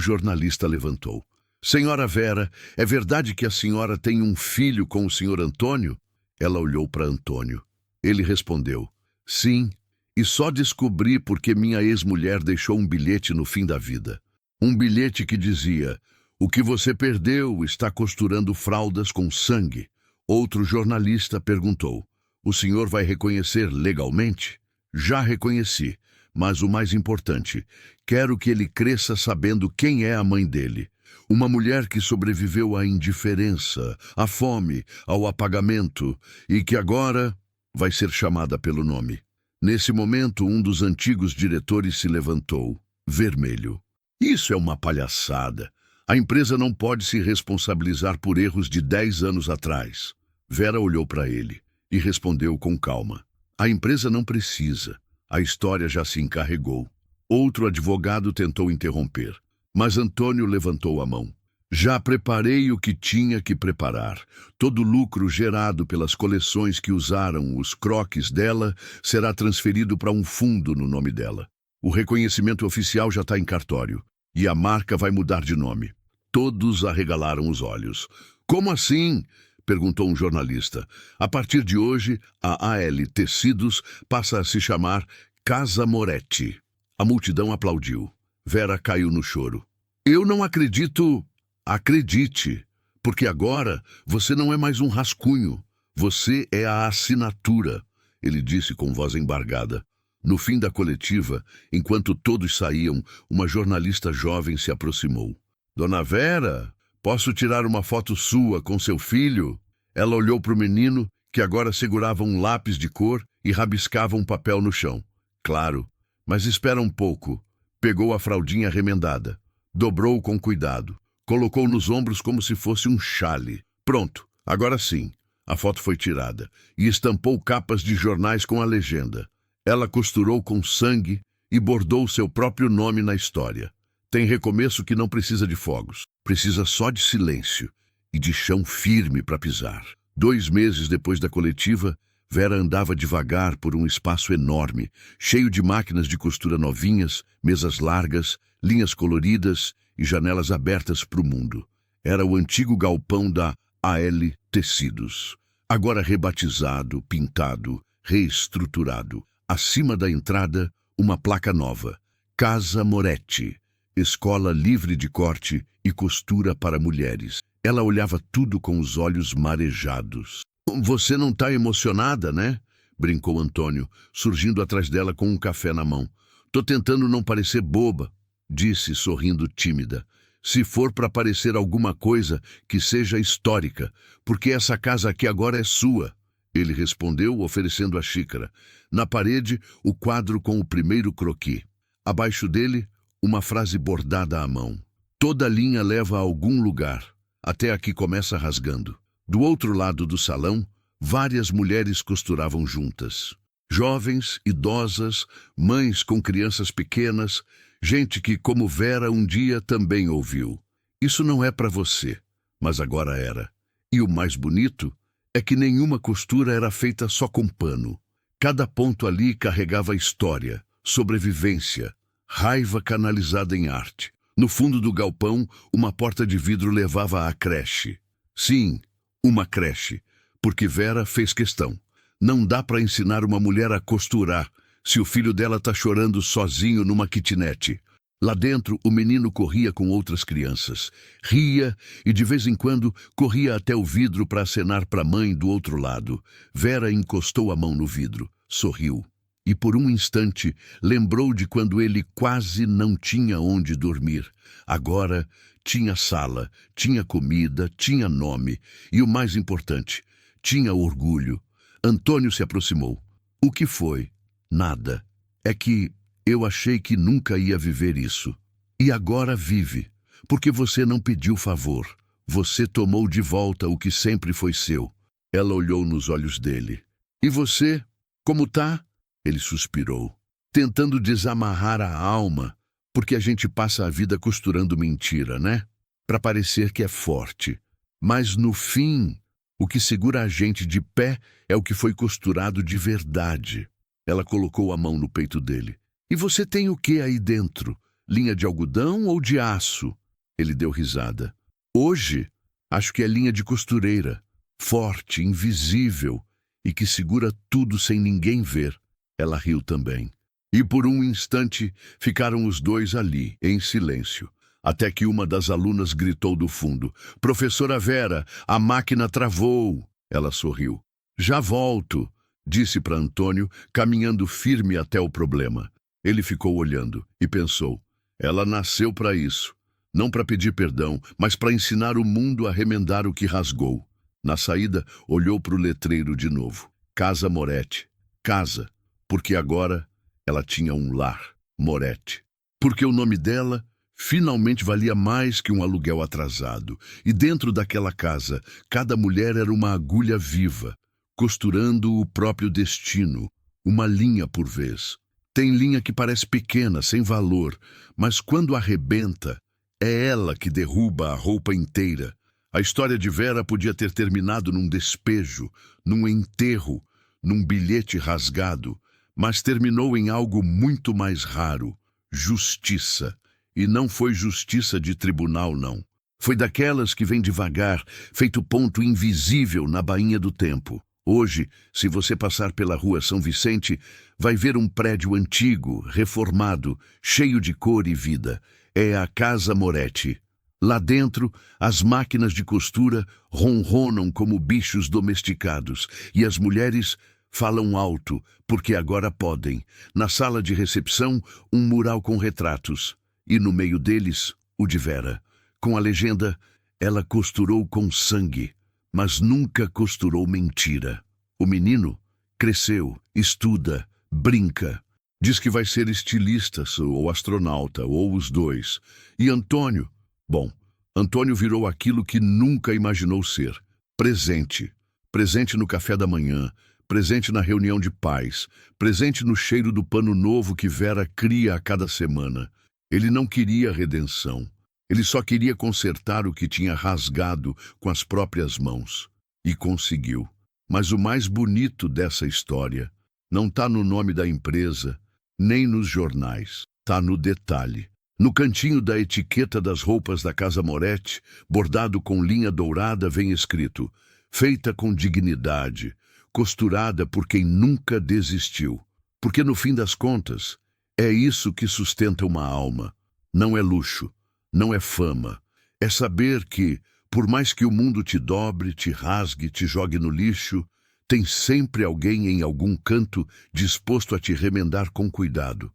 jornalista levantou. Senhora Vera, é verdade que a senhora tem um filho com o senhor Antônio? Ela olhou para Antônio. Ele respondeu, sim. E só descobri porque minha ex-mulher deixou um bilhete no fim da vida. Um bilhete que dizia: o que você perdeu está costurando fraldas com sangue. Outro jornalista perguntou: o senhor vai reconhecer legalmente? Já reconheci, Mas o mais importante, quero que ele cresça sabendo quem é a mãe dele. Uma mulher que sobreviveu à indiferença, à fome, ao apagamento e que agora vai ser chamada pelo nome. Nesse momento, um dos antigos diretores se levantou, vermelho. Isso é uma palhaçada. A empresa não pode se responsabilizar por erros de 10 anos atrás. Vera olhou para ele e respondeu com calma. A empresa não precisa. A história já se encarregou. Outro advogado tentou interromper, mas Antônio levantou a mão. Já preparei o que tinha que preparar. Todo o lucro gerado pelas coleções que usaram os croques dela será transferido para um fundo no nome dela. O reconhecimento oficial já está em cartório e a marca vai mudar de nome. Todos arregalaram os olhos. Como assim? Perguntou um jornalista. A partir de hoje, a AL Tecidos passa a se chamar Casa Moretti. A multidão aplaudiu. Vera caiu no choro. Eu não acredito. Acredite, porque agora você não é mais um rascunho. Você é a assinatura, ele disse com voz embargada. No fim da coletiva, enquanto todos saíam, uma jornalista jovem se aproximou. Dona Vera, posso tirar uma foto sua com seu filho? Ela olhou para o menino, que agora segurava um lápis de cor e rabiscava um papel no chão. Claro, mas espera um pouco. Pegou a fraldinha remendada, dobrou com cuidado. Colocou nos ombros como se fosse um chale. Pronto, agora sim. A foto foi tirada e estampou capas de jornais com a legenda. Ela costurou com sangue e bordou seu próprio nome na história. Tem recomeço que não precisa de fogos. Precisa só de silêncio e de chão firme para pisar. 2 meses depois da coletiva, Vera andava devagar por um espaço enorme, cheio de máquinas de costura novinhas, mesas largas, linhas coloridas e janelas abertas para o mundo. Era o antigo galpão da AL Tecidos, agora rebatizado, pintado, reestruturado. Acima da entrada, uma placa nova. Casa Moretti, Escola Livre de Corte e Costura para Mulheres. Ela olhava tudo com os olhos marejados. Você não está emocionada, né? Brincou Antônio, surgindo atrás dela com um café na mão. Tô tentando não parecer boba, disse, sorrindo tímida. Se for para parecer alguma coisa, que seja histórica, porque essa casa aqui agora é sua. Ele respondeu, oferecendo a xícara. Na parede, o quadro com o primeiro croquis. Abaixo dele, uma frase bordada à mão. Toda linha leva a algum lugar. Até aqui começa rasgando. Do outro lado do salão, várias mulheres costuravam juntas. Jovens, idosas, mães com crianças pequenas, gente que, como Vera, um dia também ouviu. Isso não é para você, mas agora era. E o mais bonito é que nenhuma costura era feita só com pano. Cada ponto ali carregava história, sobrevivência, raiva canalizada em arte. No fundo do galpão, uma porta de vidro levava à creche. Sim, uma creche, porque Vera fez questão. Não dá para ensinar uma mulher a costurar se o filho dela está chorando sozinho numa kitnet. Lá dentro, o menino corria com outras crianças. Ria e, de vez em quando, corria até o vidro para acenar para a mãe do outro lado. Vera encostou a mão no vidro, sorriu. E por um instante lembrou de quando ele quase não tinha onde dormir. Agora tinha sala, tinha comida, tinha nome e, o mais importante, tinha orgulho. Antônio se aproximou. O que foi? Nada. É que eu achei que nunca ia viver isso. E agora vive, porque você não pediu favor. Você tomou de volta o que sempre foi seu. Ela olhou nos olhos dele. E você? Como tá? Ele suspirou, tentando desamarrar a alma, porque a gente passa a vida costurando mentira, né? Para parecer que é forte. Mas no fim, o que segura a gente de pé é o que foi costurado de verdade. Ela colocou a mão no peito dele. E você tem o que aí dentro? Linha de algodão ou de aço? Ele deu risada. Hoje, acho que é linha de costureira, forte, invisível, e que segura tudo sem ninguém ver. Ela riu também. E por um instante ficaram os dois ali, em silêncio, até que uma das alunas gritou do fundo. Professora Vera, a máquina travou. Ela sorriu. Já volto, disse para Antônio, caminhando firme até o problema. Ele ficou olhando e pensou: ela nasceu para isso. Não para pedir perdão, mas para ensinar o mundo a remendar o que rasgou. Na saída, olhou para o letreiro de novo. Casa Moretti. Casa, porque agora ela tinha um lar. Moretti. Porque o nome dela finalmente valia mais que um aluguel atrasado. E dentro daquela casa, cada mulher era uma agulha viva, costurando o próprio destino, uma linha por vez. Tem linha que parece pequena, sem valor, mas quando arrebenta, é ela que derruba a roupa inteira. A história de Vera podia ter terminado num despejo, num enterro, num bilhete rasgado, mas terminou em algo muito mais raro: justiça. E não foi justiça de tribunal, não. Foi daquelas que vem devagar, feito ponto invisível na bainha do tempo. Hoje, se você passar pela rua São Vicente, vai ver um prédio antigo, reformado, cheio de cor e vida. É a Casa Moretti. Lá dentro, as máquinas de costura ronronam como bichos domesticados e as mulheres falam alto, porque agora podem. Na sala de recepção, um mural com retratos. E no meio deles, o de Vera, com a legenda: ela costurou com sangue, mas nunca costurou mentira. O menino cresceu, estuda, brinca. Diz que vai ser estilista ou astronauta, ou os dois. E Antônio? Bom, Antônio virou aquilo que nunca imaginou ser: presente. Presente no café da manhã, presente na reunião de pais, presente no cheiro do pano novo que Vera cria a cada semana. Ele não queria redenção. Ele só queria consertar o que tinha rasgado com as próprias mãos. E conseguiu. Mas o mais bonito dessa história não está no nome da empresa, nem nos jornais. Está no detalhe. No cantinho da etiqueta das roupas da Casa Moretti, bordado com linha dourada, vem escrito: feita com dignidade, costurada por quem nunca desistiu. Porque no fim das contas, é isso que sustenta uma alma. Não é luxo, não é fama. É saber que, por mais que o mundo te dobre, te rasgue, te jogue no lixo, tem sempre alguém em algum canto disposto a te remendar com cuidado.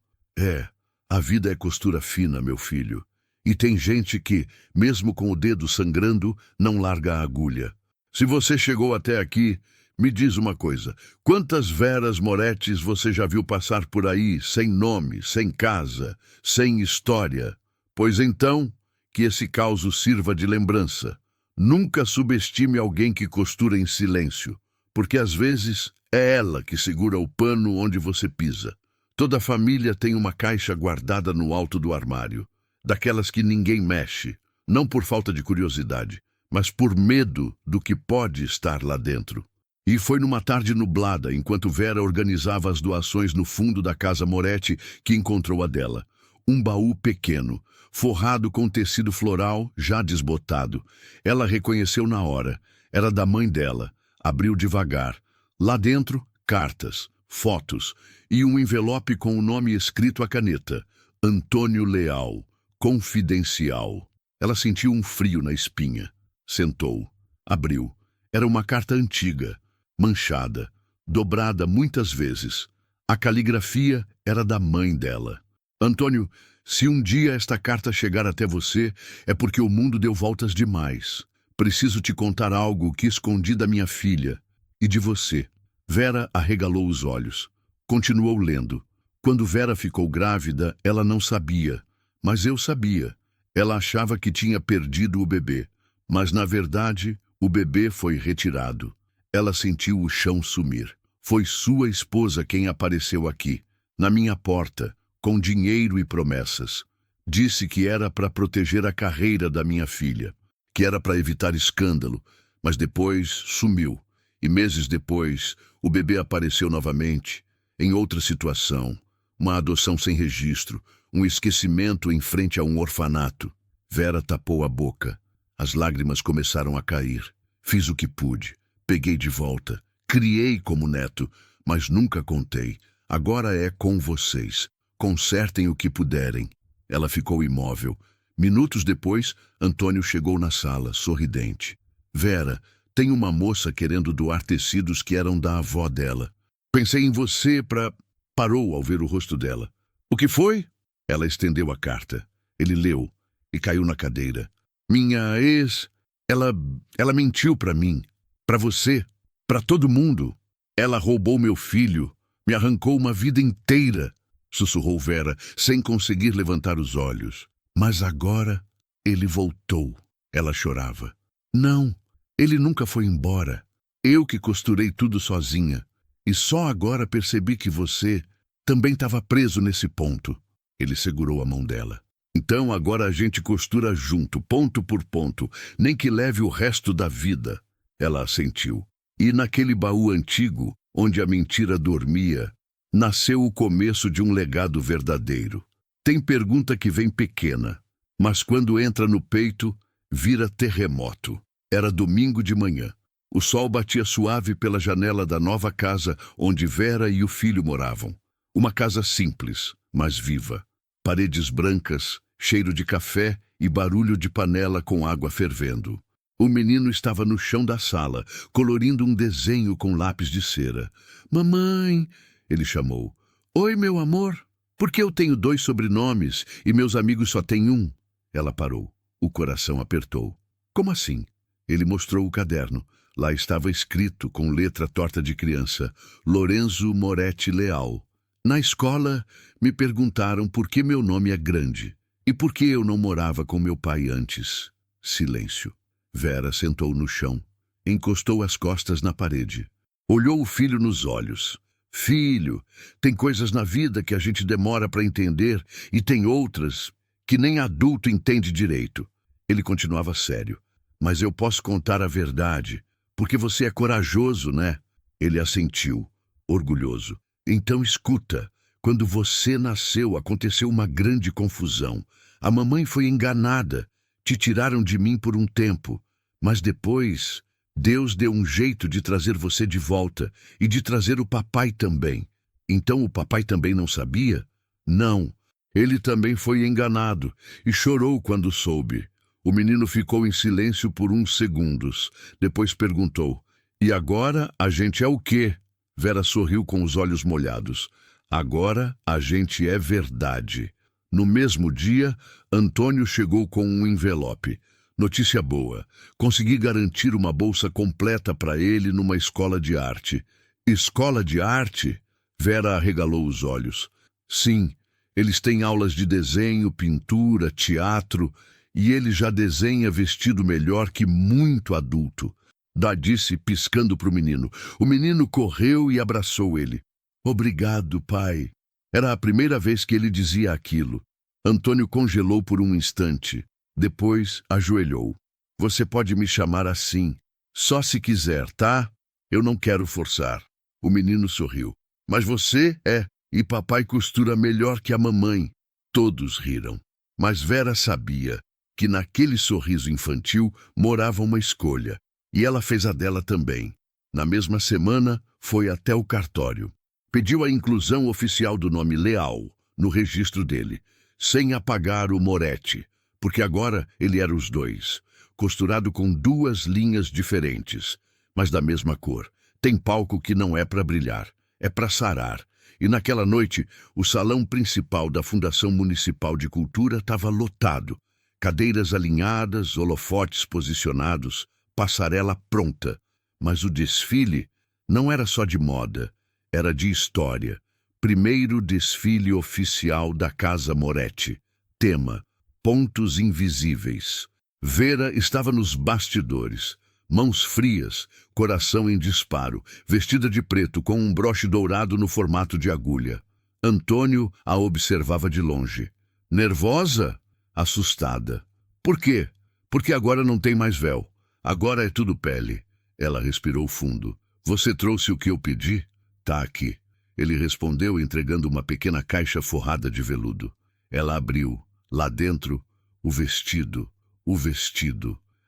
A vida é costura fina, meu filho. E tem gente que, mesmo com o dedo sangrando, não larga a agulha. Se você chegou até aqui, me diz uma coisa: quantas Veras Morettis você já viu passar por aí, sem nome, sem casa, sem história? Pois então, que esse caos sirva de lembrança. Nunca subestime alguém que costura em silêncio, porque às vezes é ela que segura o pano onde você pisa. Toda família tem uma caixa guardada no alto do armário, daquelas que ninguém mexe, não por falta de curiosidade, mas por medo do que pode estar lá dentro. E foi numa tarde nublada, enquanto Vera organizava as doações no fundo da Casa Moretti, que encontrou a dela. Um baú pequeno, forrado com tecido floral, já desbotado. Ela reconheceu na hora. Era da mãe dela. Abriu devagar. Lá dentro, cartas, fotos e um envelope com o nome escrito à caneta: Antônio Leal, confidencial. Ela sentiu um frio na espinha. Sentou. Abriu. Era uma carta antiga, manchada, dobrada muitas vezes. A caligrafia era da mãe dela. Antônio, se um dia esta carta chegar até você, é porque o mundo deu voltas demais. Preciso te contar algo que escondi da minha filha e de você. Vera arregalou os olhos. Continuou lendo. Quando Vera ficou grávida, ela não sabia. Mas eu sabia. Ela achava que tinha perdido o bebê. Mas, na verdade, o bebê foi retirado. Ela sentiu o chão sumir. Foi sua esposa quem apareceu aqui, na minha porta, com dinheiro e promessas. Disse que era para proteger a carreira da minha filha, que era para evitar escândalo, mas depois sumiu. E meses depois, o bebê apareceu novamente, em outra situação, uma adoção sem registro, um esquecimento em frente a um orfanato. Vera tapou a boca. As lágrimas começaram a cair. Fiz o que pude. Peguei de volta. Criei como neto, mas nunca contei. Agora é com vocês. Consertem o que puderem. Ela ficou imóvel. Minutos depois, Antônio chegou na sala, sorridente. Vera, tem uma moça querendo doar tecidos que eram da avó dela. Pensei em você para... Parou ao ver o rosto dela. O que foi? Ela estendeu a carta. Ele leu e caiu na cadeira. Minha ex, ela mentiu para mim, para você, para todo mundo. Ela roubou meu filho, me arrancou uma vida inteira, sussurrou Vera, sem conseguir levantar os olhos. Mas agora ele voltou. Ela chorava. Não, ele nunca foi embora. Eu que costurei tudo sozinha. E só agora percebi que você também estava preso nesse ponto. Ele segurou a mão dela. Então agora a gente costura junto, ponto por ponto, nem que leve o resto da vida. Ela assentiu. E naquele baú antigo, onde a mentira dormia, nasceu o começo de um legado verdadeiro. Tem pergunta que vem pequena, mas quando entra no peito, vira terremoto. Era domingo de manhã. O sol batia suave pela janela da nova casa onde Vera e o filho moravam. Uma casa simples, mas viva. Paredes brancas, cheiro de café e barulho de panela com água fervendo. O menino estava no chão da sala, colorindo um desenho com lápis de cera. Mamãe, ele chamou. Oi, meu amor. Por que eu tenho 2 sobrenomes e meus amigos só têm um? Ela parou. O coração apertou. Como assim? Ele mostrou o caderno. Lá estava escrito, com letra torta de criança, Lorenzo Moretti Leal. Na escola, me perguntaram por que meu nome é grande e por que eu não morava com meu pai antes. Silêncio. Vera sentou no chão, encostou as costas na parede. Olhou o filho nos olhos. Filho, tem coisas na vida que a gente demora para entender e tem outras que nem adulto entende direito. Ele continuava sério. Mas eu posso contar a verdade, porque você é corajoso, né? Ele assentiu, orgulhoso. Então escuta, quando você nasceu aconteceu uma grande confusão. A mamãe foi enganada, te tiraram de mim por um tempo, mas depois Deus deu um jeito de trazer você de volta e de trazer o papai também. Então o papai também não sabia? Não, ele também foi enganado e chorou quando soube. O menino ficou em silêncio por uns segundos, depois perguntou, e agora a gente é o quê? Vera sorriu com os olhos molhados. Agora a gente é verdade. No mesmo dia, Antônio chegou com um envelope. Notícia boa. Consegui garantir uma bolsa completa para ele numa escola de arte. Escola de arte? Vera arregalou os olhos. Sim, eles têm aulas de desenho, pintura, teatro, e ele já desenha vestido melhor que muito adulto. Dá disse, piscando para o menino. O menino correu e abraçou ele. Obrigado, pai. Era a primeira vez que ele dizia aquilo. Antônio congelou por um instante. Depois ajoelhou. Você pode me chamar assim. Só se quiser, tá? Eu não quero forçar. O menino sorriu. Mas você é, e papai costura melhor que a mamãe. Todos riram. Mas Vera sabia que naquele sorriso infantil morava uma escolha. E ela fez a dela também. Na mesma semana, foi até o cartório. Pediu a inclusão oficial do nome Leal no registro dele, sem apagar o Moretti, porque agora ele era os dois, costurado com 2 linhas diferentes, mas da mesma cor. Tem palco que não é para brilhar, é para sarar. E naquela noite, o salão principal da Fundação Municipal de Cultura estava lotado. Cadeiras alinhadas, holofotes posicionados, passarela pronta. Mas o desfile não era só de moda, era de história. Primeiro desfile oficial da Casa Moretti. Tema: Pontos Invisíveis. Vera estava nos bastidores, mãos frias, coração em disparo, vestida de preto com um broche dourado no formato de agulha. Antônio a observava de longe. Nervosa? Assustada. Por quê? Porque agora não tem mais véu. Agora é tudo pele. Ela respirou fundo. Você trouxe o que eu pedi? Tá aqui. Ele respondeu entregando uma pequena caixa forrada de veludo. Ela abriu. Lá dentro, o vestido,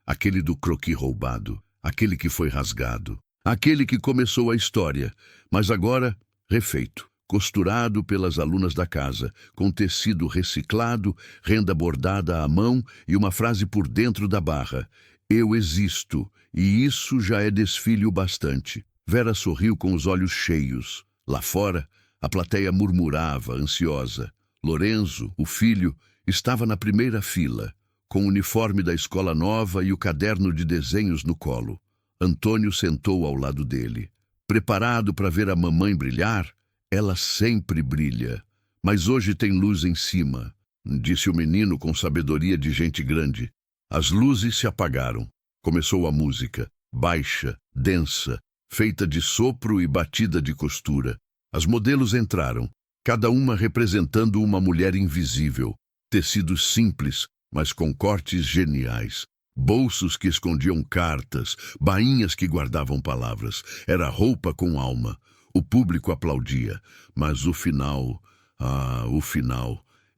aquele do croquis roubado, aquele que foi rasgado, aquele que começou a história, mas agora refeito, costurado pelas alunas da casa, com tecido reciclado, renda bordada à mão e uma frase por dentro da barra. Eu existo, e isso já é desfile o bastante. Vera sorriu com os olhos cheios. Lá fora, a plateia murmurava, ansiosa. Lorenzo, o filho, estava na primeira fila, com o uniforme da escola nova e o caderno de desenhos no colo. Antônio sentou ao lado dele. Preparado para ver a mamãe brilhar? Ela sempre brilha. Mas hoje tem luz em cima, disse o menino com sabedoria de gente grande. As luzes se apagaram. Começou a música, baixa, densa, feita de sopro e batida de costura. As modelos entraram, cada uma representando uma mulher invisível. Tecidos simples, mas com cortes geniais. Bolsos que escondiam cartas, bainhas que guardavam palavras. Era roupa com alma. O público aplaudia, mas o final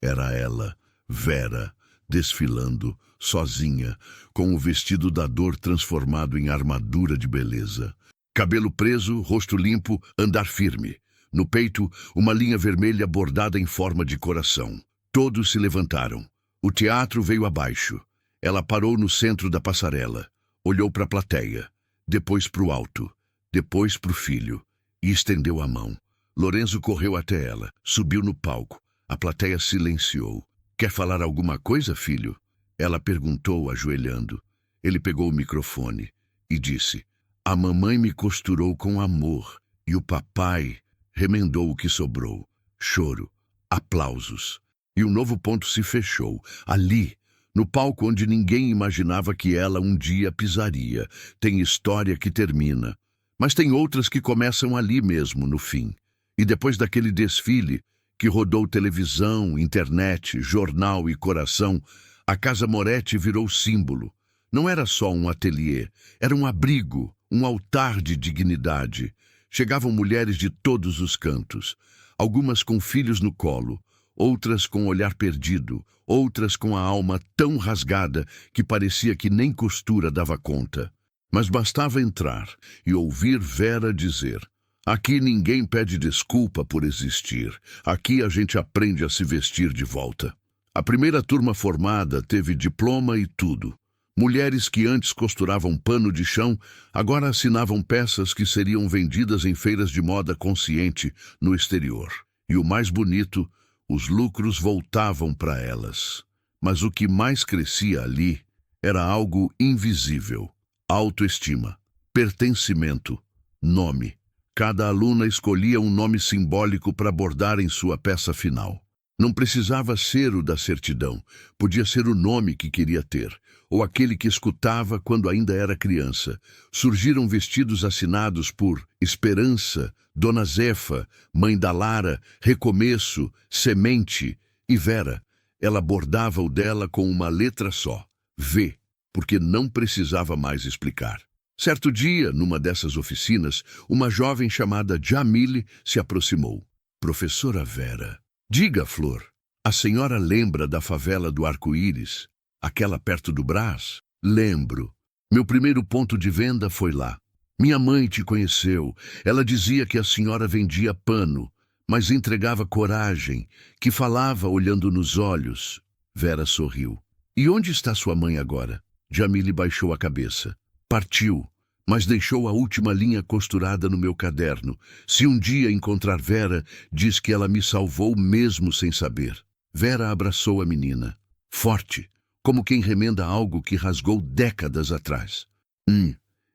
era ela, Vera, desfilando, sozinha, com o vestido da dor transformado em armadura de beleza. Cabelo preso, rosto limpo, andar firme. No peito, uma linha vermelha bordada em forma de coração. Todos se levantaram. O teatro veio abaixo. Ela parou no centro da passarela. Olhou para a plateia. Depois para o alto. Depois para o filho. E estendeu a mão. Lorenzo correu até ela. Subiu no palco. A plateia silenciou. Quer falar alguma coisa, filho? Ela perguntou, ajoelhando. Ele pegou o microfone e disse: a mamãe me costurou com amor. E o papai remendou o que sobrou. Choro. Aplausos. E um novo ponto se fechou. Ali, no palco onde ninguém imaginava que ela um dia pisaria. Tem história que termina. Mas tem outras que começam ali mesmo, no fim. E depois daquele desfile, que rodou televisão, internet, jornal e coração, a Casa Moretti virou símbolo. Não era só um ateliê, era um abrigo, um altar de dignidade. Chegavam mulheres de todos os cantos, algumas com filhos no colo, outras com o olhar perdido, outras com a alma tão rasgada que parecia que nem costura dava conta. Mas bastava entrar e ouvir Vera dizer: aqui ninguém pede desculpa por existir. Aqui a gente aprende a se vestir de volta. A primeira turma formada teve diploma e tudo. Mulheres que antes costuravam pano de chão, agora assinavam peças que seriam vendidas em feiras de moda consciente no exterior. E o mais bonito, os lucros voltavam para elas. Mas o que mais crescia ali era algo invisível. Autoestima, pertencimento, nome. Cada aluna escolhia um nome simbólico para bordar em sua peça final. Não precisava ser o da certidão, podia ser o nome que queria ter, ou aquele que escutava quando ainda era criança. Surgiram vestidos assinados por Esperança, Dona Zefa, Mãe da Lara, Recomeço, Semente e Vera. Ela bordava o dela com uma letra só, V, porque não precisava mais explicar. Certo dia, numa dessas oficinas, uma jovem chamada Jamile se aproximou. Professora Vera, diga, Flor, a senhora lembra da favela do Arco-Íris? Aquela perto do Brás? Lembro. Meu primeiro ponto de venda foi lá. Minha mãe te conheceu. Ela dizia que a senhora vendia pano, mas entregava coragem, que falava olhando nos olhos. Vera sorriu. E onde está sua mãe agora? Jamile baixou a cabeça. Partiu, mas deixou a última linha costurada no meu caderno. Se um dia encontrar Vera, diz que ela me salvou mesmo sem saber. Vera abraçou a menina, forte, como quem remenda algo que rasgou décadas atrás.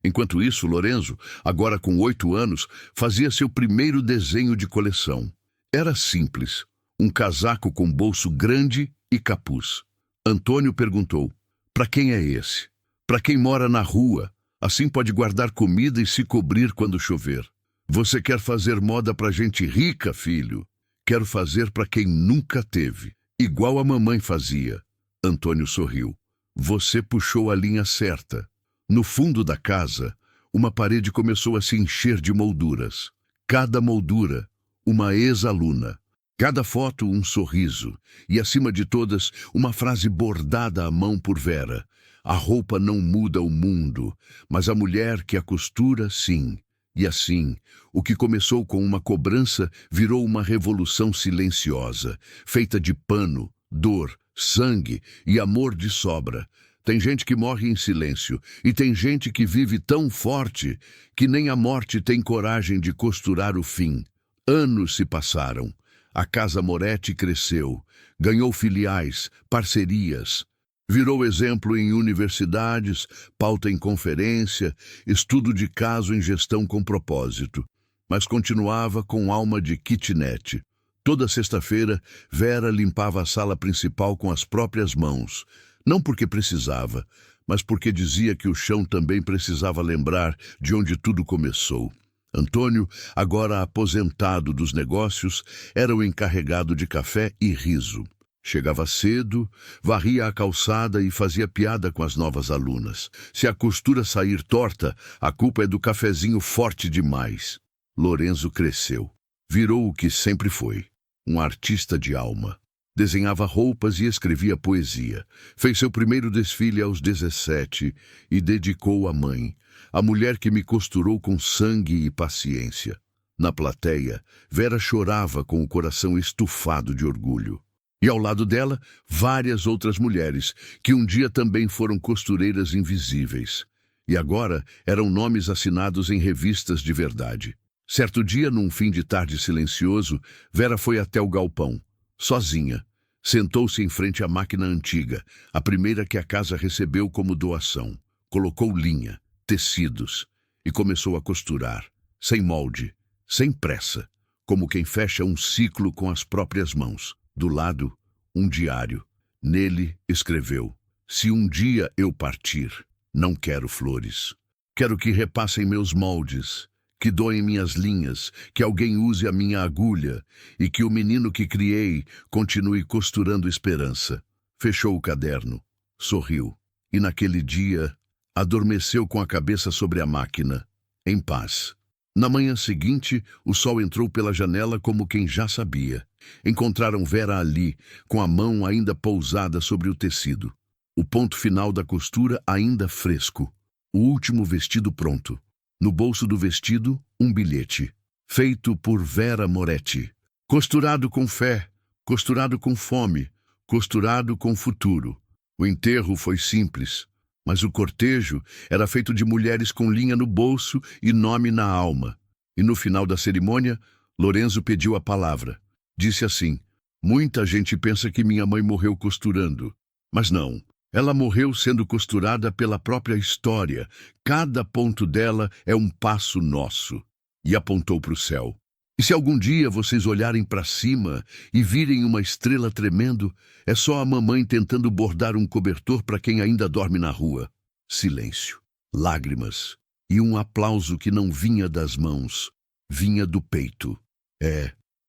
Enquanto isso, Lorenzo, agora com 8 anos, fazia seu primeiro desenho de coleção. Era simples, um casaco com bolso grande e capuz. Antônio perguntou: para quem é esse? Para quem mora na rua. Assim pode guardar comida e se cobrir quando chover. Você quer fazer moda para gente rica, filho? Quero fazer para quem nunca teve, igual a mamãe fazia. Antônio sorriu. Você puxou a linha certa. No fundo da casa, uma parede começou a se encher de molduras. Cada moldura, uma ex-aluna. Cada foto, um sorriso. E, acima de todas, uma frase bordada à mão por Vera. A roupa não muda o mundo, mas a mulher que a costura, sim. E assim, o que começou com uma cobrança virou uma revolução silenciosa, feita de pano, dor, sangue e amor de sobra. Tem gente que morre em silêncio, e tem gente que vive tão forte que nem a morte tem coragem de costurar o fim. Anos se passaram. A Casa Moretti cresceu, ganhou filiais, parcerias, virou exemplo em universidades, pauta em conferência, estudo de caso em gestão com propósito, mas continuava com alma de kitnet. Toda sexta-feira, Vera limpava a sala principal com as próprias mãos, não porque precisava, mas porque dizia que o chão também precisava lembrar de onde tudo começou. Antônio, agora aposentado dos negócios, era o encarregado de café e riso. Chegava cedo, varria a calçada e fazia piada com as novas alunas. Se a costura sair torta, a culpa é do cafezinho forte demais. Lorenzo cresceu. Virou o que sempre foi, um artista de alma. Desenhava roupas e escrevia poesia. Fez seu primeiro desfile aos 17 e dedicou à mãe, a mulher que me costurou com sangue e paciência. Na plateia, Vera chorava com o coração estufado de orgulho. E ao lado dela, várias outras mulheres, que um dia também foram costureiras invisíveis. E agora eram nomes assinados em revistas de verdade. Certo dia, num fim de tarde silencioso, Vera foi até o galpão, sozinha. Sentou-se em frente à máquina antiga, a primeira que a casa recebeu como doação. Colocou linha, tecidos e começou a costurar, sem molde, sem pressa, como quem fecha um ciclo com as próprias mãos. Do lado, um diário. Nele escreveu: "Se um dia eu partir, não quero flores. Quero que repassem meus moldes, que doem minhas linhas, que alguém use a minha agulha e que o menino que criei continue costurando esperança." Fechou o caderno, sorriu e naquele dia adormeceu com a cabeça sobre a máquina, em paz. Na manhã seguinte, o sol entrou pela janela como quem já sabia. Encontraram Vera ali, com a mão ainda pousada sobre o tecido. O ponto final da costura ainda fresco. O último vestido pronto. No bolso do vestido, um bilhete. Feito por Vera Moretti. Costurado com fé, costurado com fome, costurado com futuro. O enterro foi simples, mas o cortejo era feito de mulheres com linha no bolso e nome na alma. E no final da cerimônia, Lorenzo pediu a palavra. Disse assim: "Muita gente pensa que minha mãe morreu costurando, mas não. Ela morreu sendo costurada pela própria história. Cada ponto dela é um passo nosso." E apontou para o céu. "E se algum dia vocês olharem para cima e virem uma estrela tremendo, é só a mamãe tentando bordar um cobertor para quem ainda dorme na rua." Silêncio, lágrimas e um aplauso que não vinha das mãos, vinha do peito.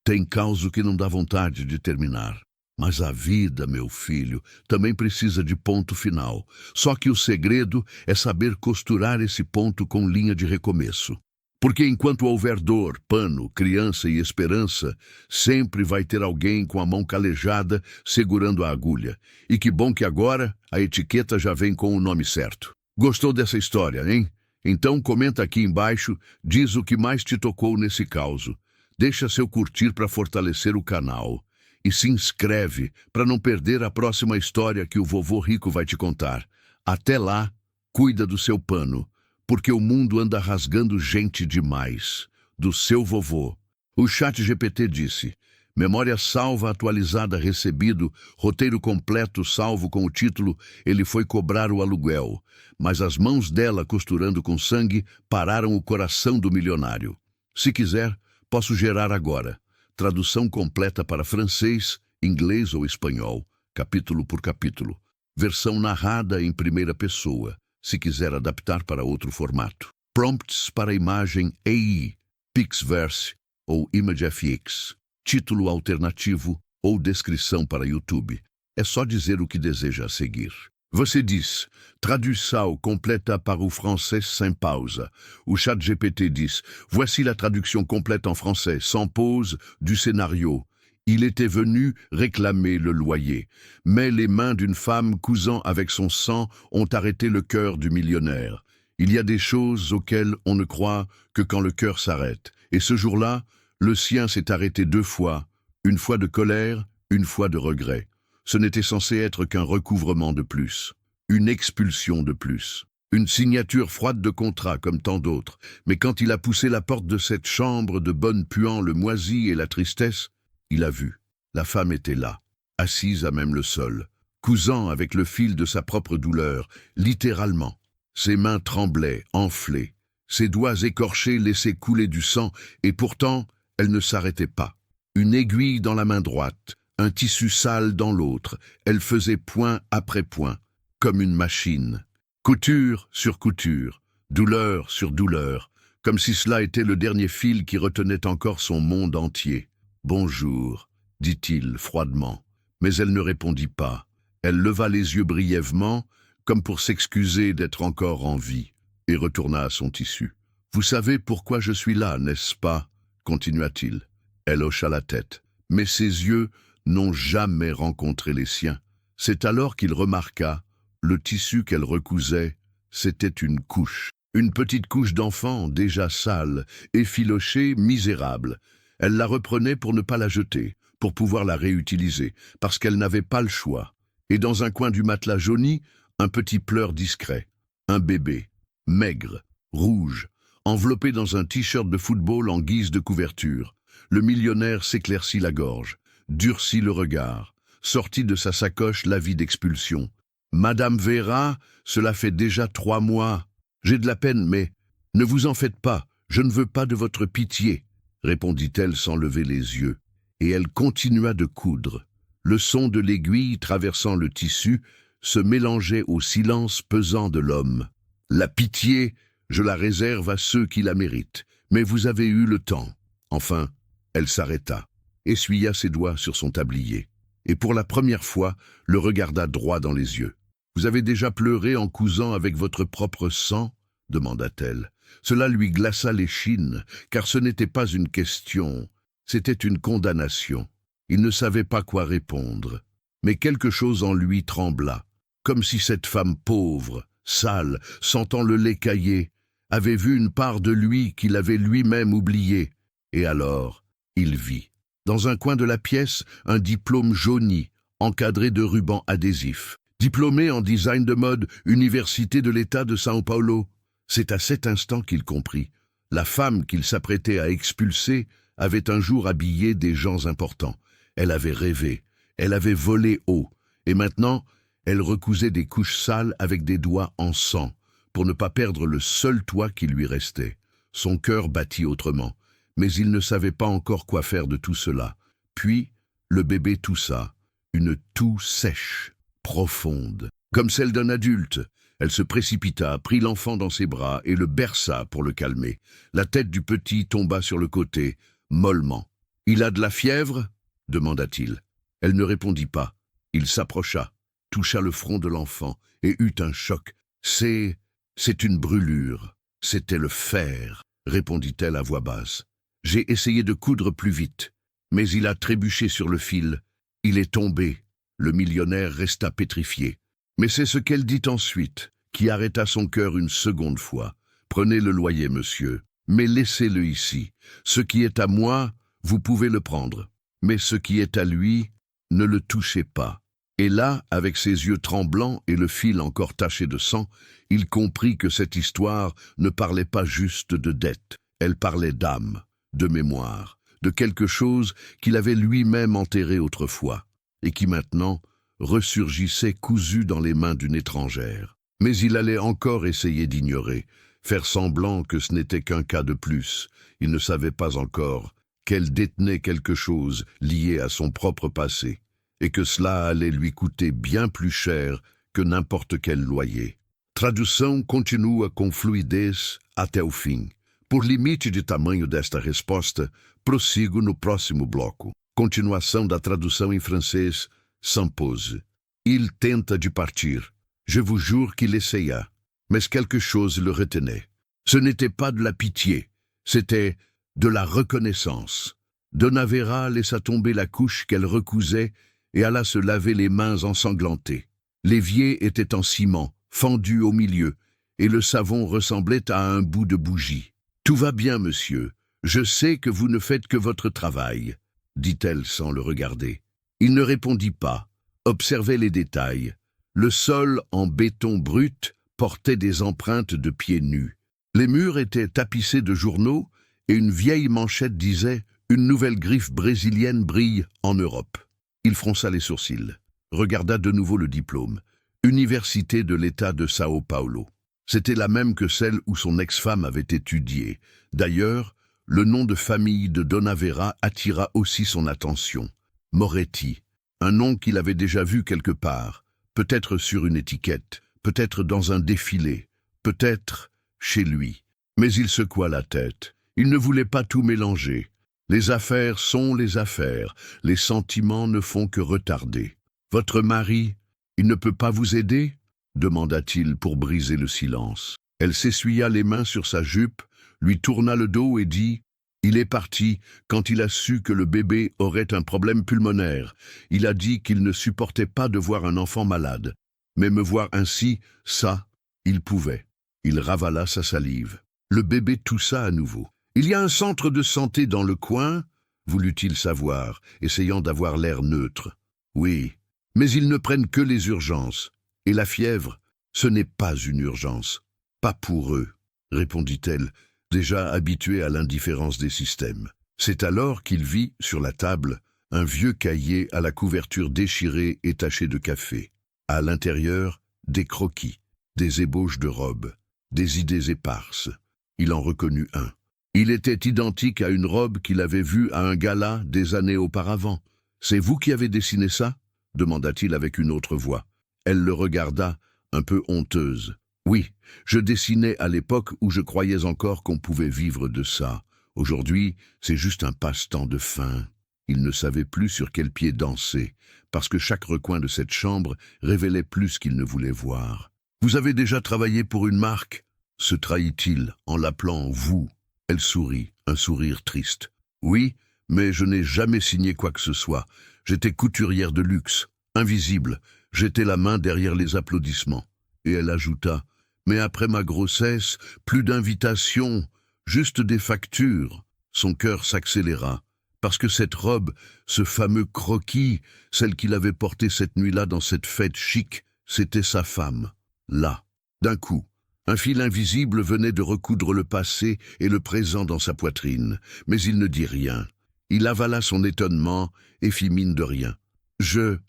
Tem causo que não dá vontade de terminar. Mas a vida, meu filho, também precisa de ponto final. Só que o segredo é saber costurar esse ponto com linha de recomeço. Porque enquanto houver dor, pano, criança e esperança, sempre vai ter alguém com a mão calejada segurando a agulha. E que bom que agora a etiqueta já vem com o nome certo. Gostou dessa história, hein? Então comenta aqui embaixo, diz o que mais te tocou nesse causo. Deixa seu curtir para fortalecer o canal. E se inscreve para não perder a próxima história que o vovô Rico vai te contar. Até lá, cuida do seu pano, porque o mundo anda rasgando gente demais. Do seu vovô. O ChatGPT disse: "Memória salva atualizada recebido, roteiro completo salvo com o título Ele foi cobrar o aluguel, mas as mãos dela costurando com sangue pararam o coração do milionário. Se quiser, posso gerar agora. Tradução completa para francês, inglês ou espanhol, capítulo por capítulo. Versão narrada em primeira pessoa, se quiser adaptar para outro formato. Prompts para imagem AI, Pixverse ou ImageFX. Título alternativo ou descrição para YouTube. É só dizer o que deseja a seguir. Você diz, tradução complète para o français sem pausa. O ChatGPT diz, voici la traduction complète en français, sans pause, du scénario. Il était venu réclamer le loyer, mais les mains d'une femme cousant avec son sang ont arrêté le cœur du millionnaire. Il y a des choses auxquelles on ne croit que quand le cœur s'arrête. Et ce jour-là, le sien s'est arrêté 2 fois, une fois de colère, une fois de regret. Ce n'était censé être qu'un recouvrement de plus, une expulsion de plus, une signature froide de contrat comme tant d'autres. Mais quand il a poussé la porte de cette chambre de bonne puant le moisi et la tristesse, Il a vu. La femme était là, assise à même le sol, cousant avec le fil de sa propre douleur, littéralement. Ses mains tremblaient, enflées. Ses doigts écorchés laissaient couler du sang, et pourtant, elle ne s'arrêtait pas. Une aiguille dans la main droite, un tissu sale dans l'autre, elle faisait point après point, comme une machine. Couture sur couture, douleur sur douleur, comme si cela était le dernier fil qui retenait encore son monde entier. « Bonjour », dit-il froidement, mais elle ne répondit pas. Elle leva les yeux brièvement, comme pour s'excuser d'être encore en vie, et retourna à son tissu. « Vous savez pourquoi je suis là, n'est-ce pas ?» continua-t-il. Elle hocha la tête, mais ses yeux n'ont jamais rencontré les siens. C'est alors qu'il remarqua, le tissu qu'elle recousait, c'était une couche. Une petite couche d'enfant, déjà sale, effilochée, misérable. Elle la reprenait pour ne pas la jeter, pour pouvoir la réutiliser, parce qu'elle n'avait pas le choix. Et dans un coin du matelas jauni, un petit pleur discret. Un bébé, maigre, rouge, enveloppé dans un t-shirt de football en guise de couverture. Le millionnaire s'éclaircit la gorge, durcit le regard, sortit de sa sacoche l'avis d'expulsion. « Madame Vera, cela fait déjà 3 mois. J'ai de la peine, mais ne vous en faites pas, je ne veux pas de votre pitié, » répondit-elle sans lever les yeux. Et elle continua de coudre. Le son de l'aiguille traversant le tissu se mélangeait au silence pesant de l'homme. « La pitié, je la réserve à ceux qui la méritent, mais vous avez eu le temps. » Enfin, elle s'arrêta, essuya ses doigts sur son tablier, et pour la première fois, le regarda droit dans les yeux. « Vous avez déjà pleuré en cousant avec votre propre sang ?» demanda-t-elle. Cela lui glaça l'échine, car ce n'était pas une question, c'était une condamnation. Il ne savait pas quoi répondre, mais quelque chose en lui trembla, comme si cette femme pauvre, sale, sentant le lait caillé, avait vu une part de lui qu'il avait lui-même oubliée. Et alors, il vit, dans un coin de la pièce, un diplôme jauni, encadré de rubans adhésifs. Diplômé en design de mode, Université de l'État de São Paulo. C'est à cet instant qu'il comprit. La femme qu'il s'apprêtait à expulser avait un jour habillé des gens importants. Elle avait rêvé, elle avait volé haut, et maintenant, elle recousait des couches sales avec des doigts en sang, pour ne pas perdre le seul toit qui lui restait. Son cœur battit autrement, mais il ne savait pas encore quoi faire de tout cela. Puis, le bébé toussa, une toux sèche, profonde, comme celle d'un adulte. Elle se précipita, prit l'enfant dans ses bras et le berça pour le calmer. La tête du petit tomba sur le côté, mollement. « Il a de la fièvre ?» demanda-t-il. Elle ne répondit pas. Il s'approcha, toucha le front de l'enfant et eut un choc. « C'est une brûlure. C'était le fer, » répondit-elle à voix basse. « J'ai essayé de coudre plus vite, mais il a trébuché sur le fil. Il est tombé. » Le millionnaire resta pétrifié. Mais c'est ce qu'elle dit ensuite, qui arrêta son cœur une seconde fois. « Prenez le loyer, monsieur, mais laissez-le ici. Ce qui est à moi, vous pouvez le prendre. Mais ce qui est à lui, ne le touchez pas. » Et là, avec ses yeux tremblants et le fil encore taché de sang, il comprit que cette histoire ne parlait pas juste de dette. Elle parlait d'âme, de mémoire, de quelque chose qu'il avait lui-même enterré autrefois, et qui maintenant ressurgissait cousu dans les mains d'une étrangère. Mais il allait encore essayer d'ignorer, faire semblant que ce n'était qu'un cas de plus. Il ne savait pas encore qu'elle détenait quelque chose lié à son propre passé, et que cela allait lui coûter bien plus cher que n'importe quel loyer. Tradução continua com fluidez até o fim. Por limite de tamanho desta resposta, prossigo no próximo bloco. Continuação da tradução em francês, sans pause. Il tenta de partir. Je vous jure qu'il essaya. Mais quelque chose le retenait. Ce n'était pas de la pitié, c'était de la reconnaissance. Dona Vera laissa tomber la couche qu'elle recousait et alla se laver les mains ensanglantées. L'évier était en ciment, fendu au milieu, et le savon ressemblait à un bout de bougie. « Tout va bien, monsieur. Je sais que vous ne faites que votre travail, » dit-elle sans le regarder. Il ne répondit pas, observait les détails. Le sol en béton brut portait des empreintes de pieds nus. Les murs étaient tapissés de journaux et une vieille manchette disait Une nouvelle griffe brésilienne brille en Europe. Il fronça les sourcils, regarda de nouveau le diplôme. Université de l'État de Sao Paulo. C'était la même que celle où son ex-femme avait étudié. D'ailleurs, le nom de famille de Dona Vera attira aussi son attention. Moretti, un nom qu'il avait déjà vu quelque part, peut-être sur une étiquette, peut-être dans un défilé, peut-être chez lui. Mais il secoua la tête. Il ne voulait pas tout mélanger. Les affaires sont les affaires. Les sentiments ne font que retarder. Votre mari, il ne peut pas vous aider ? Demanda-t-il pour briser le silence. Elle s'essuya les mains sur sa jupe, lui tourna le dos et dit « Il est parti quand il a su que le bébé aurait un problème pulmonaire. Il a dit qu'il ne supportait pas de voir un enfant malade. Mais me voir ainsi, ça, il pouvait. » Il ravala sa salive. Le bébé toussa à nouveau. « Il y a un centre de santé dans le coin ?» voulut-il savoir, essayant d'avoir l'air neutre. « Oui, mais ils ne prennent que les urgences. Et la fièvre, ce n'est pas une urgence. Pas pour eux, répondit-elle, déjà habituée à l'indifférence des systèmes. C'est alors qu'il vit, sur la table, un vieux cahier à la couverture déchirée et tachée de café. À l'intérieur, des croquis, des ébauches de robes, des idées éparses. Il en reconnut un. Il était identique à une robe qu'il avait vue à un gala des années auparavant. « C'est vous qui avez dessiné ça ?» demanda-t-il avec une autre voix. Elle le regarda, un peu honteuse. « Oui, je dessinais à l'époque où je croyais encore qu'on pouvait vivre de ça. Aujourd'hui, c'est juste un passe-temps de faim. » Il ne savait plus sur quel pied danser, parce que chaque recoin de cette chambre révélait plus qu'il ne voulait voir. « Vous avez déjà travaillé pour une marque ?» se trahit-il en l'appelant « vous ». Elle sourit, un sourire triste. « Oui, mais je n'ai jamais signé quoi que ce soit. J'étais couturière de luxe, invisible. J'étais la main derrière les applaudissements. » Et elle ajouta, « Mais après ma grossesse, plus d'invitations, juste des factures. » Son cœur s'accéléra, parce que cette robe, ce fameux croquis, celle qu'il avait portée cette nuit-là dans cette fête chic, c'était sa femme. Là, d'un coup, un fil invisible venait de recoudre le passé et le présent dans sa poitrine, mais il ne dit rien. Il avala son étonnement et fit mine de rien. « Je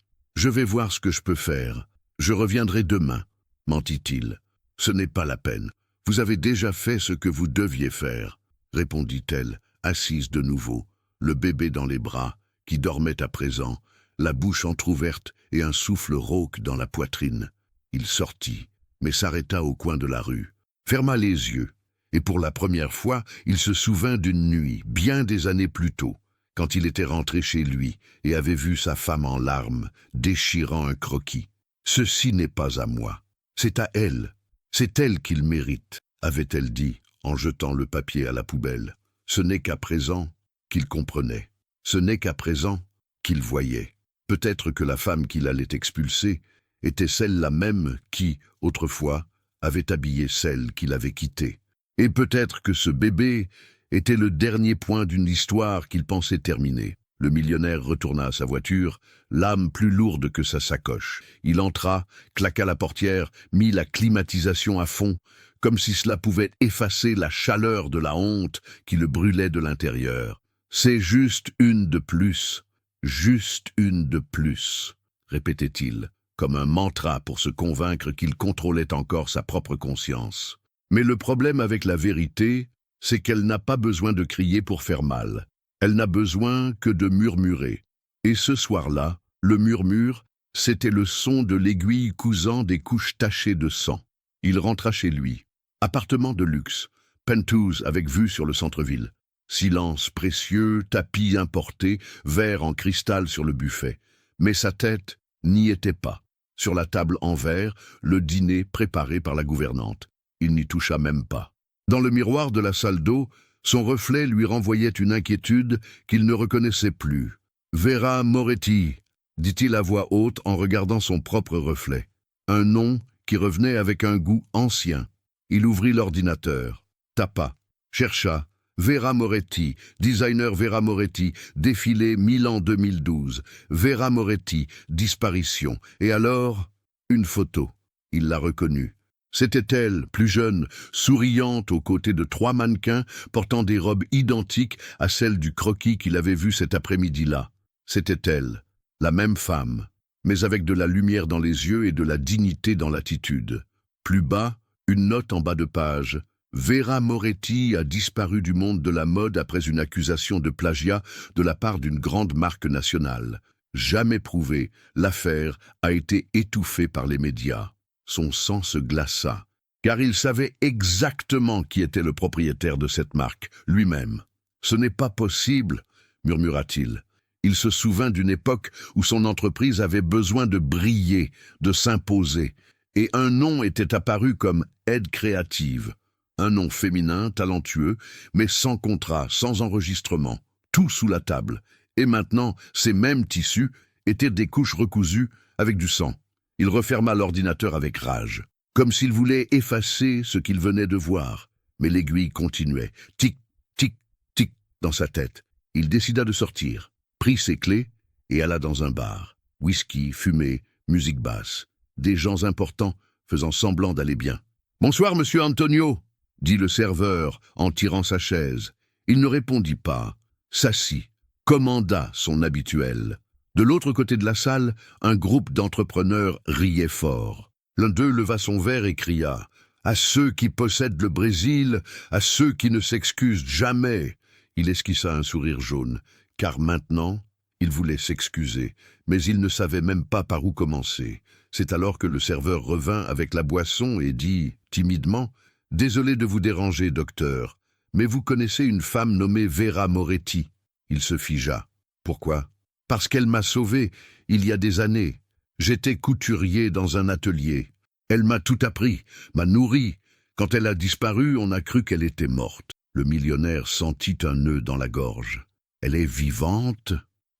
vais voir ce que je peux faire. Je reviendrai demain, » mentit-il. « Ce n'est pas la peine. Vous avez déjà fait ce que vous deviez faire, » répondit-elle, assise de nouveau, le bébé dans les bras, qui dormait à présent, la bouche entr'ouverte et un souffle rauque dans la poitrine. Il sortit, mais s'arrêta au coin de la rue, ferma les yeux, et pour la première fois, il se souvint d'une nuit, bien des années plus tôt, quand il était rentré chez lui et avait vu sa femme en larmes, déchirant un croquis. « Ceci n'est pas à moi, c'est à elle. C'est elle qu'il mérite, » avait-elle dit, en jetant le papier à la poubelle. Ce n'est qu'à présent qu'il comprenait. Ce n'est qu'à présent qu'il voyait. Peut-être que la femme qu'il allait expulser était celle-là même qui, autrefois, avait habillé celle qu'il avait quittée. Et peut-être que ce bébé était le dernier point d'une histoire qu'il pensait terminer. Le millionnaire retourna à sa voiture, l'âme plus lourde que sa sacoche. Il entra, claqua la portière, mit la climatisation à fond, comme si cela pouvait effacer la chaleur de la honte qui le brûlait de l'intérieur. « C'est juste une de plus, juste une de plus », répétait-il, comme un mantra pour se convaincre qu'il contrôlait encore sa propre conscience. Mais le problème avec la vérité, c'est qu'elle n'a pas besoin de crier pour faire mal. Elle n'a besoin que de murmurer. Et ce soir-là, le murmure, c'était le son de l'aiguille cousant des couches tachées de sang. Il rentra chez lui. Appartement de luxe, penthouse avec vue sur le centre-ville. Silence précieux, tapis importé, verre en cristal sur le buffet. Mais sa tête n'y était pas. Sur la table en verre, le dîner préparé par la gouvernante. Il n'y toucha même pas. Dans le miroir de la salle d'eau, son reflet lui renvoyait une inquiétude qu'il ne reconnaissait plus. « Vera Moretti », dit-il à voix haute en regardant son propre reflet. Un nom qui revenait avec un goût ancien. Il ouvrit l'ordinateur, tapa, chercha « Vera Moretti, designer Vera Moretti, défilé Milan 2012, Vera Moretti, disparition. » Et alors, une photo. Il la reconnut. C'était elle, plus jeune, souriante aux côtés de 3 mannequins portant des robes identiques à celles du croquis qu'il avait vu cet après-midi-là. C'était elle, la même femme, mais avec de la lumière dans les yeux et de la dignité dans l'attitude. Plus bas, une note en bas de page. Vera Moretti a disparu du monde de la mode après une accusation de plagiat de la part d'une grande marque nationale. Jamais prouvée, l'affaire a été étouffée par les médias. Son sang se glaça, car il savait exactement qui était le propriétaire de cette marque, lui-même. « Ce n'est pas possible », murmura-t-il. Il se souvint d'une époque où son entreprise avait besoin de briller, de s'imposer, et un nom était apparu comme aide créative. Un nom féminin, talentueux, mais sans contrat, sans enregistrement, tout sous la table. Et maintenant, ces mêmes tissus étaient des couches recousues avec du sang. Il referma l'ordinateur avec rage, comme s'il voulait effacer ce qu'il venait de voir. Mais l'aiguille continuait, tic, tic, tic, dans sa tête. Il décida de sortir, prit ses clés et alla dans un bar. Whisky, fumée, musique basse. Des gens importants faisant semblant d'aller bien. « Bonsoir, monsieur Antonio !» dit le serveur en tirant sa chaise. Il ne répondit pas, s'assit, commanda son habituel. De l'autre côté de la salle, un groupe d'entrepreneurs riait fort. L'un d'eux leva son verre et cria « À ceux qui possèdent le Brésil, à ceux qui ne s'excusent jamais !» Il esquissa un sourire jaune, car maintenant, il voulait s'excuser, mais il ne savait même pas par où commencer. C'est alors que le serveur revint avec la boisson et dit, timidement, « Désolé de vous déranger, docteur, mais vous connaissez une femme nommée Vera Moretti ?» Il se figea. « Pourquoi ?»« Parce qu'elle m'a sauvé, il y a des années. J'étais couturier dans un atelier. Elle m'a tout appris, m'a nourri. Quand elle a disparu, on a cru qu'elle était morte. » Le millionnaire sentit un nœud dans la gorge. « Elle est vivante ?»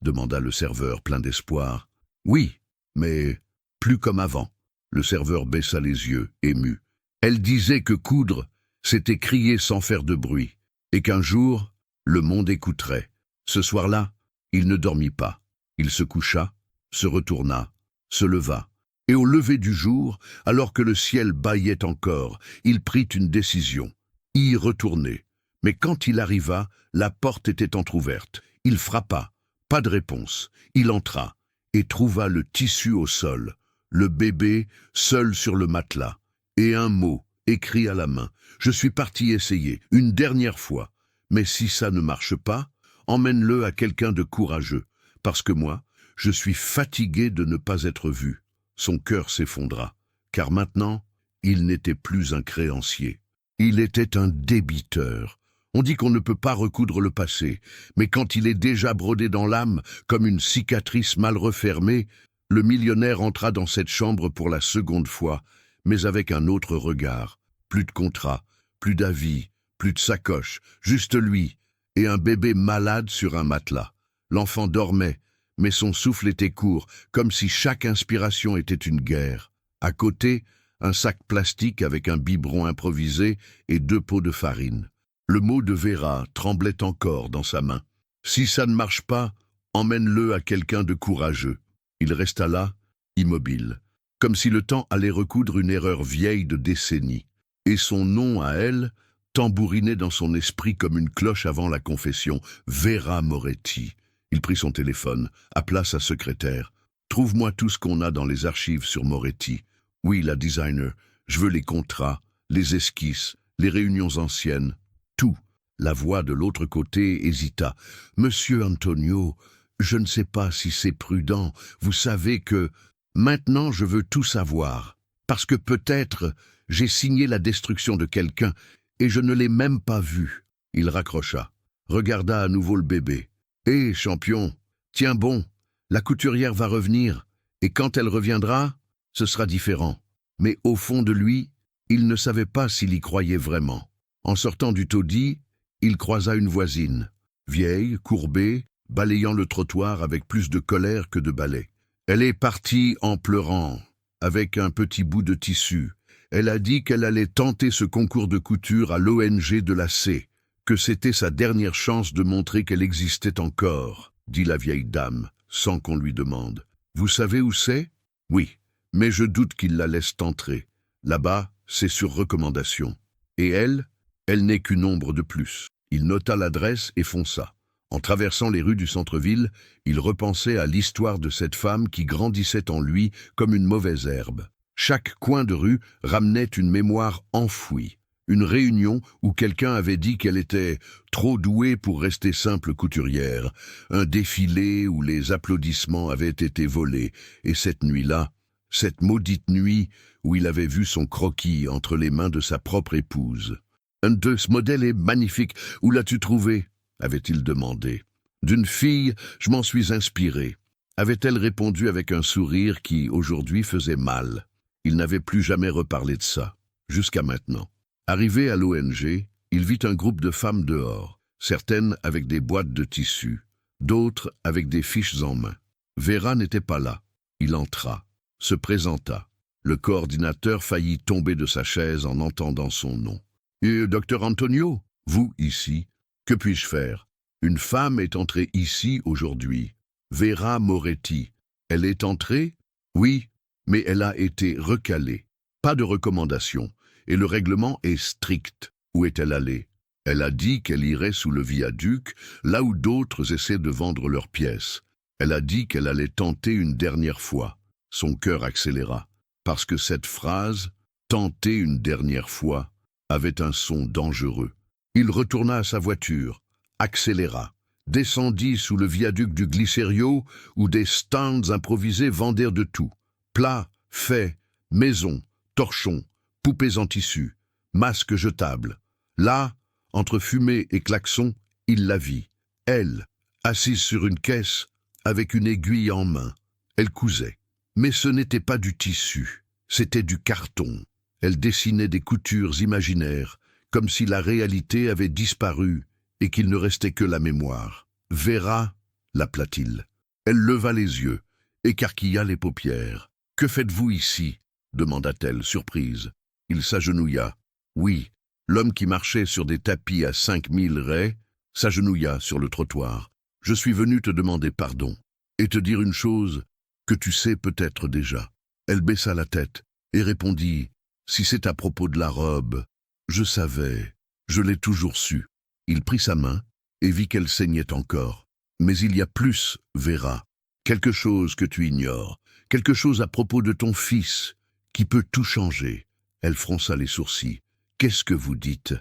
demanda le serveur plein d'espoir. « Oui, mais plus comme avant. » Le serveur baissa les yeux, ému. Elle disait que coudre, c'était crier sans faire de bruit, et qu'un jour, le monde écouterait. Ce soir-là, il ne dormit pas. Il se coucha, se retourna, se leva. Et au lever du jour, alors que le ciel bâillait encore, il prit une décision, y retourner. Mais quand il arriva, la porte était entr'ouverte. Il frappa, pas de réponse. Il entra et trouva le tissu au sol, le bébé seul sur le matelas, et un mot écrit à la main. « Je suis parti essayer, une dernière fois. Mais si ça ne marche pas, emmène-le à quelqu'un de courageux, parce que moi, je suis fatigué de ne pas être vu. » Son cœur s'effondra, car maintenant, il n'était plus un créancier. Il était un débiteur. On dit qu'on ne peut pas recoudre le passé, mais quand il est déjà brodé dans l'âme, comme une cicatrice mal refermée, le millionnaire entra dans cette chambre pour la seconde fois, mais avec un autre regard. Plus de contrat, plus d'avis, plus de sacoche, juste lui, et un bébé malade sur un matelas. L'enfant dormait, mais son souffle était court, comme si chaque inspiration était une guerre. À côté, un sac plastique avec un biberon improvisé et 2 pots de farine. Le mot de Vera tremblait encore dans sa main. « Si ça ne marche pas, emmène-le à quelqu'un de courageux. » Il resta là, immobile, comme si le temps allait recoudre une erreur vieille de décennies. Et son nom à elle tambourinait dans son esprit comme une cloche avant la confession. Vera Moretti. Il prit son téléphone, appela sa secrétaire. « Trouve-moi tout ce qu'on a dans les archives sur Moretti. Oui, la designer. Je veux les contrats, les esquisses, les réunions anciennes. Tout. » La voix de l'autre côté hésita. « Monsieur Antonio, je ne sais pas si c'est prudent. Vous savez que... Maintenant, je veux tout savoir. Parce que peut-être j'ai signé la destruction de quelqu'un et je ne l'ai même pas vu. » Il raccrocha, regarda à nouveau le bébé. « Hé, champion, tiens bon, la couturière va revenir, et quand elle reviendra, ce sera différent. » Mais au fond de lui, il ne savait pas s'il y croyait vraiment. En sortant du taudis, il croisa une voisine, vieille, courbée, balayant le trottoir avec plus de colère que de balai. Elle est partie en pleurant, avec un petit bout de tissu. Elle a dit qu'elle allait tenter ce concours de couture à l'ONG de la C, que c'était sa dernière chance de montrer qu'elle existait encore, dit la vieille dame, sans qu'on lui demande. « Vous savez où c'est ? » « Oui, mais je doute qu'il la laisse entrer. Là-bas, c'est sur recommandation. Et elle n'est qu'une ombre de plus. Il nota l'adresse et fonça. En traversant les rues du centre-ville, il repensait à l'histoire de cette femme qui grandissait en lui comme une mauvaise herbe. Chaque coin de rue ramenait une mémoire enfouie. Une réunion où quelqu'un avait dit qu'elle était trop douée pour rester simple couturière, un défilé où les applaudissements avaient été volés, et cette nuit-là, cette maudite nuit où il avait vu son croquis entre les mains de sa propre épouse. « Ce modèle est magnifique, où l'as-tu trouvé ?» avait-il demandé. « D'une fille, je m'en suis inspiré. » avait-elle répondu avec un sourire qui, aujourd'hui, faisait mal. Il n'avait plus jamais reparlé de ça, jusqu'à maintenant. Arrivé à l'ONG, il vit un groupe de femmes dehors, certaines avec des boîtes de tissu, d'autres avec des fiches en main. Vera n'était pas là. Il entra, se présenta. Le coordinateur faillit tomber de sa chaise en entendant son nom. « Docteur Antonio, vous ici, que puis-je faire? Une femme est entrée ici aujourd'hui. Vera Moretti. Elle est entrée? Oui, mais elle a été recalée. Pas de recommandation. Et le règlement est strict. Où est-elle allée? Elle a dit qu'elle irait sous le viaduc, là où d'autres essaient de vendre leurs pièces. Elle a dit qu'elle allait tenter une dernière fois. Son cœur accéléra, parce que cette phrase, « tenter une dernière fois », avait un son dangereux. Il retourna à sa voiture, accéléra, descendit sous le viaduc du Glycério, où des stands improvisés vendaient de tout. Plats, faits, maisons, torchons, poupées en tissu, masques jetables. Là, entre fumée et klaxon, il la vit. Elle, assise sur une caisse, avec une aiguille en main. Elle cousait. Mais ce n'était pas du tissu, c'était du carton. Elle dessinait des coutures imaginaires, comme si la réalité avait disparu et qu'il ne restait que la mémoire. « Vera » l'appela-t-il. Elle leva les yeux, écarquilla les paupières. « Que faites-vous ici » demanda-t-elle, surprise. Il s'agenouilla. Oui, l'homme qui marchait sur des tapis à 5000 raies s'agenouilla sur le trottoir. « Je suis venu te demander pardon et te dire une chose que tu sais peut-être déjà. » Elle baissa la tête et répondit « Si c'est à propos de la robe, je savais, je l'ai toujours su. » Il prit sa main et vit qu'elle saignait encore. « Mais il y a plus, Vera, quelque chose que tu ignores, quelque chose à propos de ton fils qui peut tout changer. » Elle fronça les sourcils. « Qu'est-ce que vous dites ?»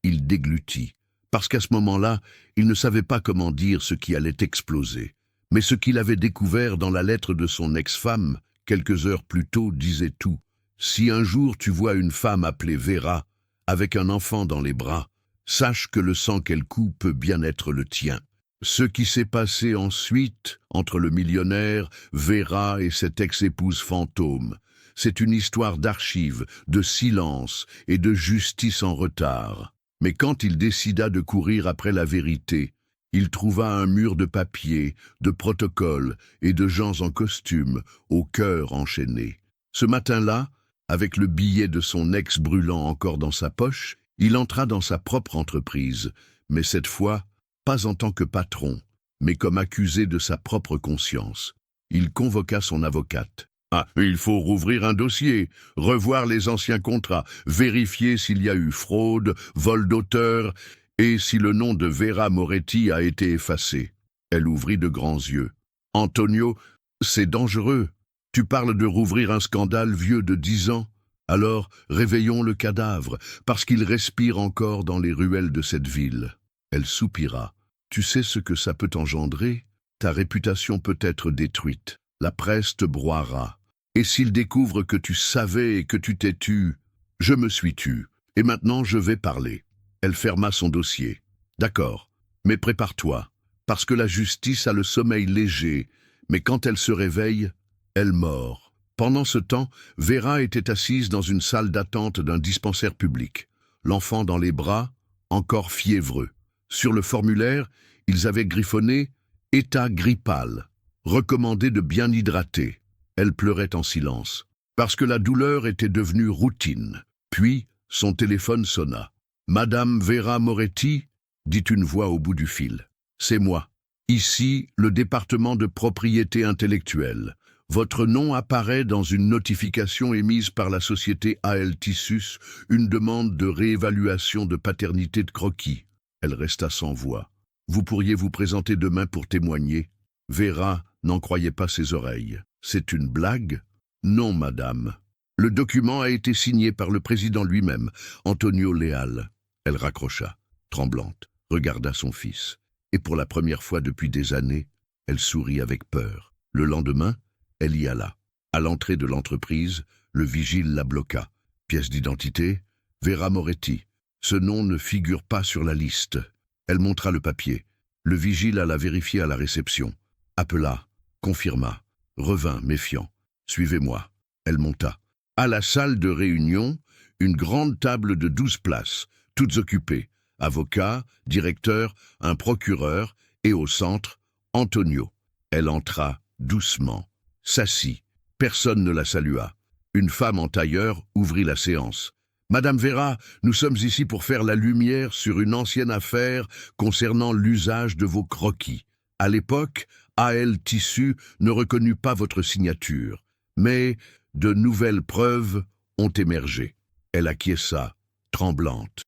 Il déglutit, parce qu'à ce moment-là, il ne savait pas comment dire ce qui allait exploser. Mais ce qu'il avait découvert dans la lettre de son ex-femme, quelques heures plus tôt, disait tout. Si un jour tu vois une femme appelée Vera, avec un enfant dans les bras, sache que le sang qu'elle coud peut bien être le tien. Ce qui s'est passé ensuite, entre le millionnaire, Vera et cette ex-épouse fantôme, c'est une histoire d'archives, de silence et de justice en retard. Mais quand il décida de courir après la vérité, il trouva un mur de papier, de protocoles et de gens en costume, au cœur enchaîné. Ce matin-là, avec le billet de son ex brûlant encore dans sa poche, il entra dans sa propre entreprise, mais cette fois, pas en tant que patron, mais comme accusé de sa propre conscience. Il convoqua son avocate. « Ah, il faut rouvrir un dossier, revoir les anciens contrats, vérifier s'il y a eu fraude, vol d'auteur, et si le nom de Vera Moretti a été effacé. » Elle ouvrit de grands yeux. « Antonio, c'est dangereux. Tu parles de rouvrir un scandale vieux de 10 ans. Alors, réveillons le cadavre, parce qu'il respire encore dans les ruelles de cette ville. » Elle soupira. « Tu sais ce que ça peut engendrer? Ta réputation peut être détruite. La presse te broiera. Et s'il découvre que tu savais et que tu t'es tu, je me suis tu, et maintenant je vais parler. » Elle ferma son dossier. « D'accord, mais prépare-toi, parce que la justice a le sommeil léger, mais quand elle se réveille, elle mord. » Pendant ce temps, Vera était assise dans une salle d'attente d'un dispensaire public. L'enfant dans les bras, encore fiévreux. Sur le formulaire, ils avaient griffonné « État grippal », recommandé de bien hydrater. Elle pleurait en silence, parce que la douleur était devenue routine. Puis, son téléphone sonna. « Madame Vera Moretti ?» dit une voix au bout du fil. « C'est moi. Ici, le département de propriété intellectuelle. Votre nom apparaît dans une notification émise par la société AL Tissus, une demande de réévaluation de paternité de croquis. Elle resta sans voix. Vous pourriez vous présenter demain pour témoigner. Vera n'en croyait pas ses oreilles. C'est une blague? Non, madame. Le document a été signé par le président lui-même, Antonio Leal. Elle raccrocha, tremblante, regarda son fils. Et pour la première fois depuis des années, elle sourit avec peur. Le lendemain, elle y alla. À l'entrée de l'entreprise, le vigile la bloqua. Pièce d'identité, Vera Moretti. Ce nom ne figure pas sur la liste. Elle montra le papier. Le vigile alla vérifier à la réception. Appela, confirma, revint méfiant. Suivez-moi. Elle monta. À la salle de réunion, une grande table de 12 places, toutes occupées. Avocat, directeur, un procureur, et au centre, Antonio. Elle entra doucement, s'assit. Personne ne la salua. Une femme en tailleur ouvrit la séance. Madame Vera, nous sommes ici pour faire la lumière sur une ancienne affaire concernant l'usage de vos croquis. À l'époque, AL Tissus ne reconnut pas votre signature, mais de nouvelles preuves ont émergé. Elle acquiesça, tremblante.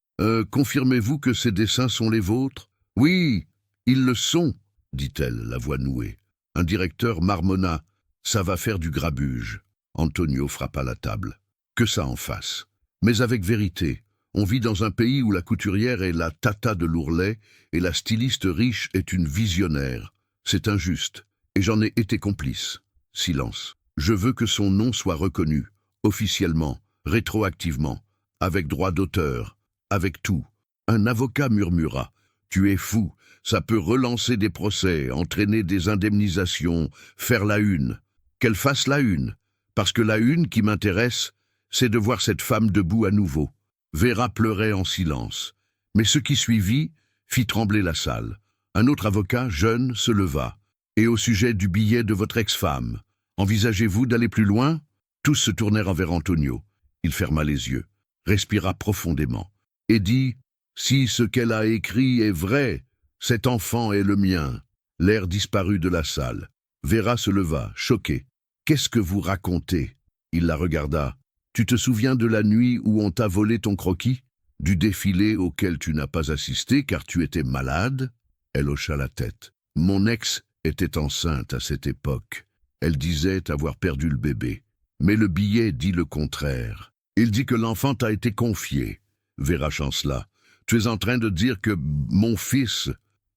Confirmez-vous que ces dessins sont les vôtres? Oui, ils le sont, dit-elle, la voix nouée. Un directeur marmonna. Ça va faire du grabuge. Antonio frappa la table. Que ça en fasse. Mais avec vérité, on vit dans un pays où la couturière est la tata de l'ourlet et la styliste riche est une visionnaire. C'est injuste, et j'en ai été complice. Silence. Je veux que son nom soit reconnu, officiellement, rétroactivement, avec droit d'auteur, avec tout. Un avocat murmura. Tu es fou, ça peut relancer des procès, entraîner des indemnisations, faire la une. Qu'elle fasse la une, parce que la une qui m'intéresse, c'est de voir cette femme debout à nouveau. Vera pleurait en silence, mais ce qui suivit fit trembler la salle. Un autre avocat, jeune, se leva. Et au sujet du billet de votre ex-femme, envisagez-vous d'aller plus loin? Tous se tournèrent vers Antonio. Il ferma les yeux, respira profondément, et dit « Si ce qu'elle a écrit est vrai, cet enfant est le mien. » L'air disparut de la salle. Vera se leva, choquée. « Qu'est-ce que vous racontez ?» Il la regarda. « Tu te souviens de la nuit où on t'a volé ton croquis? Du défilé auquel tu n'as pas assisté car tu étais malade ?» Elle hocha la tête. « Mon ex était enceinte à cette époque. Elle disait avoir perdu le bébé. Mais le billet dit le contraire. Il dit que l'enfant t'a été confié. » Vera chancela. « Tu es en train de dire que mon fils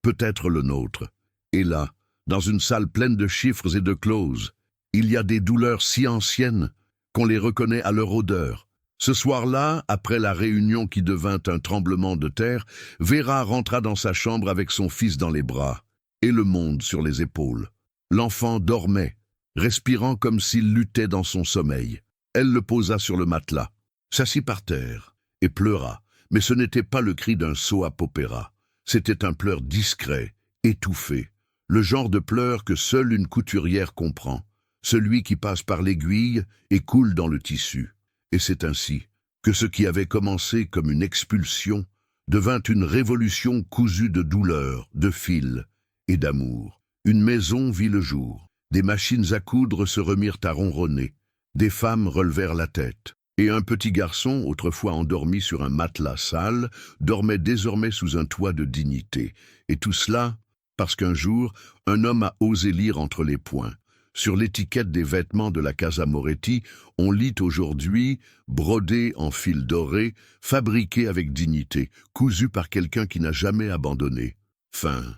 peut être le nôtre. » Et là, dans une salle pleine de chiffres et de clauses, il y a des douleurs si anciennes qu'on les reconnaît à leur odeur. Ce soir-là, après la réunion qui devint un tremblement de terre, Vera rentra dans sa chambre avec son fils dans les bras et le monde sur les épaules. L'enfant dormait, respirant comme s'il luttait dans son sommeil. Elle le posa sur le matelas, s'assit par terre et pleura, mais ce n'était pas le cri d'un soap opéra. C'était un pleur discret, étouffé, le genre de pleur que seule une couturière comprend, celui qui passe par l'aiguille et coule dans le tissu. Et c'est ainsi que ce qui avait commencé comme une expulsion devint une révolution cousue de douleur, de fils et d'amour. Une maison vit le jour, des machines à coudre se remirent à ronronner, des femmes relevèrent la tête, et un petit garçon, autrefois endormi sur un matelas sale, dormait désormais sous un toit de dignité. Et tout cela parce qu'un jour, un homme a osé lire entre les points. Sur l'étiquette des vêtements de la Casa Moretti, on lit aujourd'hui « brodé en fil doré, fabriqué avec dignité, cousu par quelqu'un qui n'a jamais abandonné ». Fin.